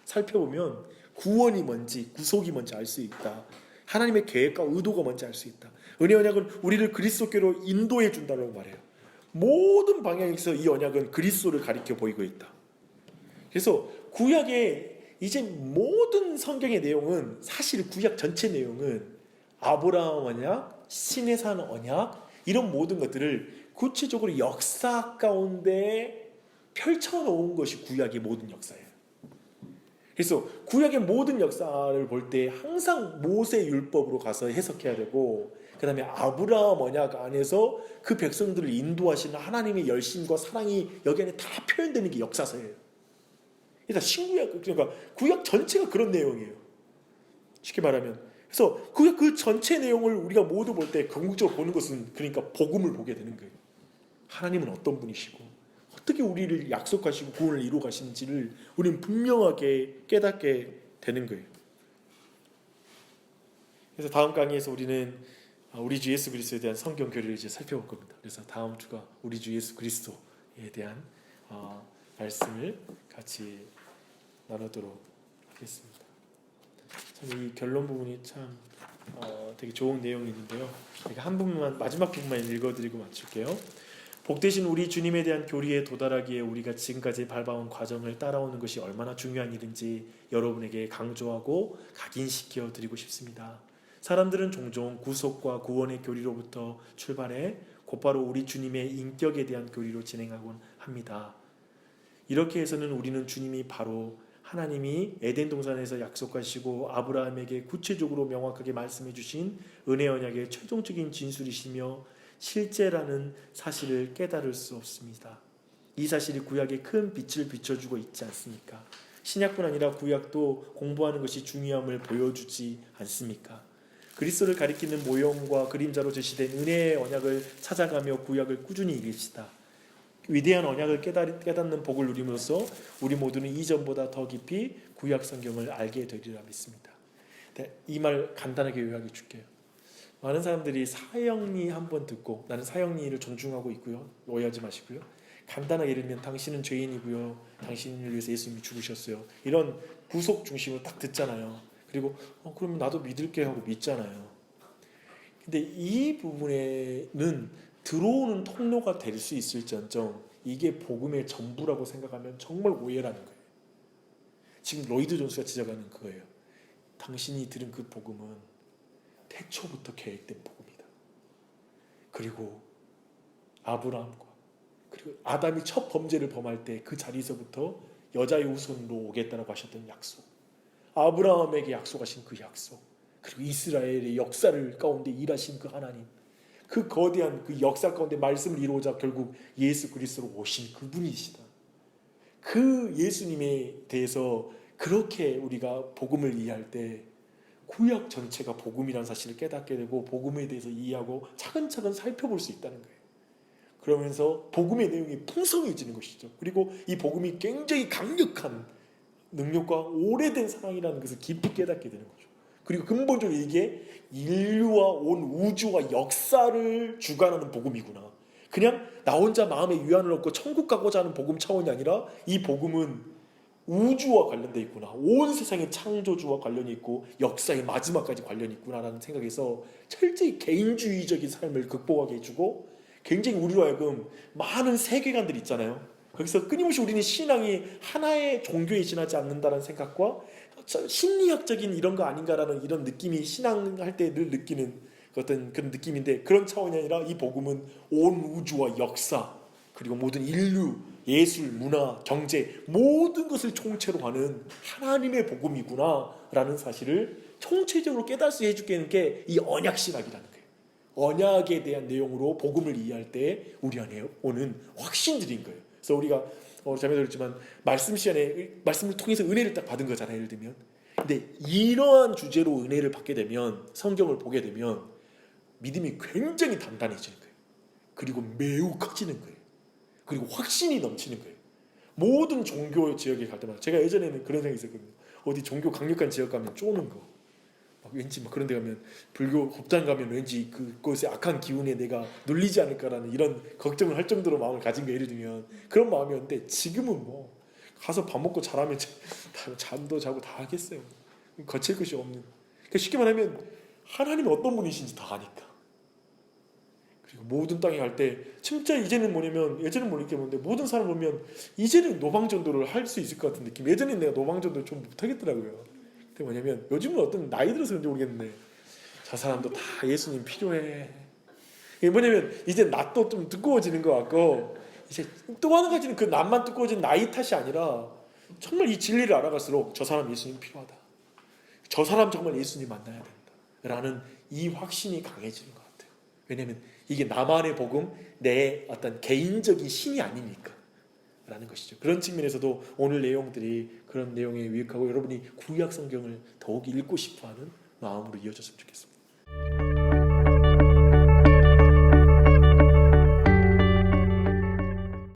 살펴보면 구원이 뭔지 구속이 뭔지 알 수 있다. 하나님의 계획과 의도가 뭔지 알 수 있다. 은혜 언약은 우리를 그리스도께로 인도해 준다고 말해요. 모든 방향에서 이 언약은 그리스도를 가리켜 보이고 있다. 그래서 구약의 이제 모든 성경의 내용은, 사실 구약 전체 내용은 아브라함 언약, 신의 산 언약, 이런 모든 것들을 구체적으로 역사 가운데 펼쳐놓은 것이 구약의 모든 역사예요. 그래서 구약의 모든 역사를 볼 때 항상 모세 율법으로 가서 해석해야 되고, 그 다음에 아브라함 언약 안에서 그 백성들을 인도하시는 하나님의 열심과 사랑이 여기 안에 다 표현되는 게 역사서예요. 그러니까 신구약, 그러니까 구약 전체가 그런 내용이에요. 쉽게 말하면. 그래서 구약 그 전체 내용을 우리가 모두 볼 때 궁극적으로 보는 것은, 그러니까 복음을 보게 되는 거예요. 하나님은 어떤 분이시고 어떻게 우리를 약속하시고 구원을 이루어 가시는지를 우리는 분명하게 깨닫게 되는 거예요. 그래서 다음 강의에서 우리는 우리 주 예수 그리스도에 대한 성경 교리를 이제 살펴볼 겁니다. 그래서 다음 주가 우리 주 예수 그리스도에 대한 말씀을 같이 나누도록 하겠습니다. 참 이 결론 부분이 참 되게 좋은 내용이 있는데요. 한 부분만, 마지막 부분만 읽어드리고 마칠게요. 복되신 우리 주님에 대한 교리에 도달하기에 우리가 지금까지 밟아온 과정을 따라오는 것이 얼마나 중요한 일인지 여러분에게 강조하고 각인시켜 드리고 싶습니다. 사람들은 종종 구속과 구원의 교리로부터 출발해 곧바로 우리 주님의 인격에 대한 교리로 진행하곤 합니다. 이렇게 해서는 우리는 주님이 바로 하나님이 에덴 동산에서 약속하시고 아브라함에게 구체적으로 명확하게 말씀해 주신 은혜 언약의 최종적인 진술이시며 실제라는 사실을 깨달을 수 없습니다. 이 사실이 구약에 큰 빛을 비춰주고 있지 않습니까? 신약뿐 아니라 구약도 공부하는 것이 중요함을 보여주지 않습니까? 그리스도를 가리키는 모형과 그림자로 제시된 은혜의 언약을 찾아가며 구약을 꾸준히 읽읍시다. 위대한 언약을 깨닫는 복을 누림으로써 우리 모두는 이전보다 더 깊이 구약 성경을 알게 되리라 믿습니다. 이 말 간단하게 요약해 줄게요. 많은 사람들이 사형리 한번 듣고, 나는 사형리를 존중하고 있고요, 오해하지 마시고요, 간단하게 예를 들면 당신은 죄인이고요, 당신을 위해서 예수님이 죽으셨어요, 이런 구속 중심으로 딱 듣잖아요. 그리고 그러면 나도 믿을게 하고 믿잖아요. 근데 이 부분에는 들어오는 통로가 될 수 있을지언정 이게 복음의 전부라고 생각하면 정말 오해라는 거예요. 지금 로이드 존스가 지적하는 그거예요. 당신이 들은 그 복음은 태초부터 계획된 복음이다. 그리고 아브라함과 그리고 아담이 첫 범죄를 범할 때 그 자리에서부터 여자의 후손으로 오겠다라고 하셨던 약속, 아브라함에게 약속하신 그 약속, 그리고 이스라엘의 역사를 가운데 일하신 그 하나님, 그 거대한 그 역사 가운데 말씀을 이루고자 결국 예수 그리스도로 오신 그분이시다. 그 예수님에 대해서 그렇게 우리가 복음을 이해할 때 구약 전체가 복음이라는 사실을 깨닫게 되고 복음에 대해서 이해하고 차근차근 살펴볼 수 있다는 거예요. 그러면서 복음의 내용이 풍성해지는 것이죠. 그리고 이 복음이 굉장히 강력한 능력과 오래된 사랑이라는 것을 깊이 깨닫게 되는 거죠. 그리고 근본적으로 이게 인류와 온 우주와 역사를 주관하는 복음이구나. 그냥 나 혼자 마음에 위안을 얻고 천국 가고자 하는 복음 차원이 아니라 이 복음은 우주와 관련되어 있구나, 온 세상의 창조주와 관련이 있고 역사의 마지막까지 관련이 있구나라는 생각에서 철저히 개인주의적인 삶을 극복하게 해주고, 굉장히 우리로 하여금 많은 세계관들이 있잖아요. 거기서 끊임없이 우리는 신앙이 하나의 종교에 지나지 않는다는 생각과 심리학적인 이런 거 아닌가라는 이런 느낌이 신앙할 때 늘 느끼는 어떤 그런 느낌인데, 그런 차원이 아니라 이 복음은 온 우주와 역사, 그리고 모든 인류, 예술, 문화, 경제 모든 것을 총체로 하는 하나님의 복음이구나 라는 사실을 총체적으로 깨달을 수 해주게 하는 게 이 언약 신학이라는 거예요. 언약에 대한 내용으로 복음을 이해할 때 우리 안에 오는 확신들인 거예요. 그래서 우리가 자매도 그랬지만 말씀 시간에 말씀을 통해서 은혜를 딱 받은 거잖아요. 예를 들면. 근데 이러한 주제로 은혜를 받게 되면 성경을 보게 되면 믿음이 굉장히 단단해지는 거예요. 그리고 매우 커지는 거예요. 그리고 확신이 넘치는 거예요. 모든 종교 지역에 갈 때마다 제가 예전에는 그런 생각이 있었거든요. 어디 종교 강력한 지역 가면 쪼는 거. 막 왠지 막 그런 데 가면 불교 법당 가면 왠지 그곳의 악한 기운에 내가 눌리지 않을까라는 이런 걱정을 할 정도로 마음을 가진 거 예를 들면 그런 마음이었는데 지금은 뭐 가서 밥 먹고 잘하면 잠도 자고 다 하겠어요. 거칠 것이 없는. 그러니까 쉽게 말하면 하나님이 어떤 분이신지 다 아니까. 그리고 모든 땅에 갈 때 진짜 이제는 뭐냐면 예전엔 모르겠는데 모든 사람 보면 이제는 노방전도를 할 수 있을 것 같은 느낌. 예전엔 내가 노방전도를 좀 못하겠더라고요. 근데 뭐냐면 요즘은 어떤 나이 들어서 그런지 모르겠는데 저 사람도 다 예수님 필요해. 이게 뭐냐면 이제 낯도 좀 두꺼워지는 것 같고 이제 또 하나 가지는 그 낯만 두꺼워진 나이 탓이 아니라 정말 이 진리를 알아갈수록 저 사람 예수님 필요하다. 저 사람 정말 예수님 만나야 된다. 라는 이 확신이 강해지는 것 같아요. 왜냐하면 이게 나만의 복음, 내 어떤 개인적인 신이 아니니까 라는 것이죠. 그런 측면에서도 오늘 내용들이 그런 내용에 유익하고 여러분이 구약 성경을 더욱 읽고 싶어하는 마음으로 이어졌으면 좋겠습니다.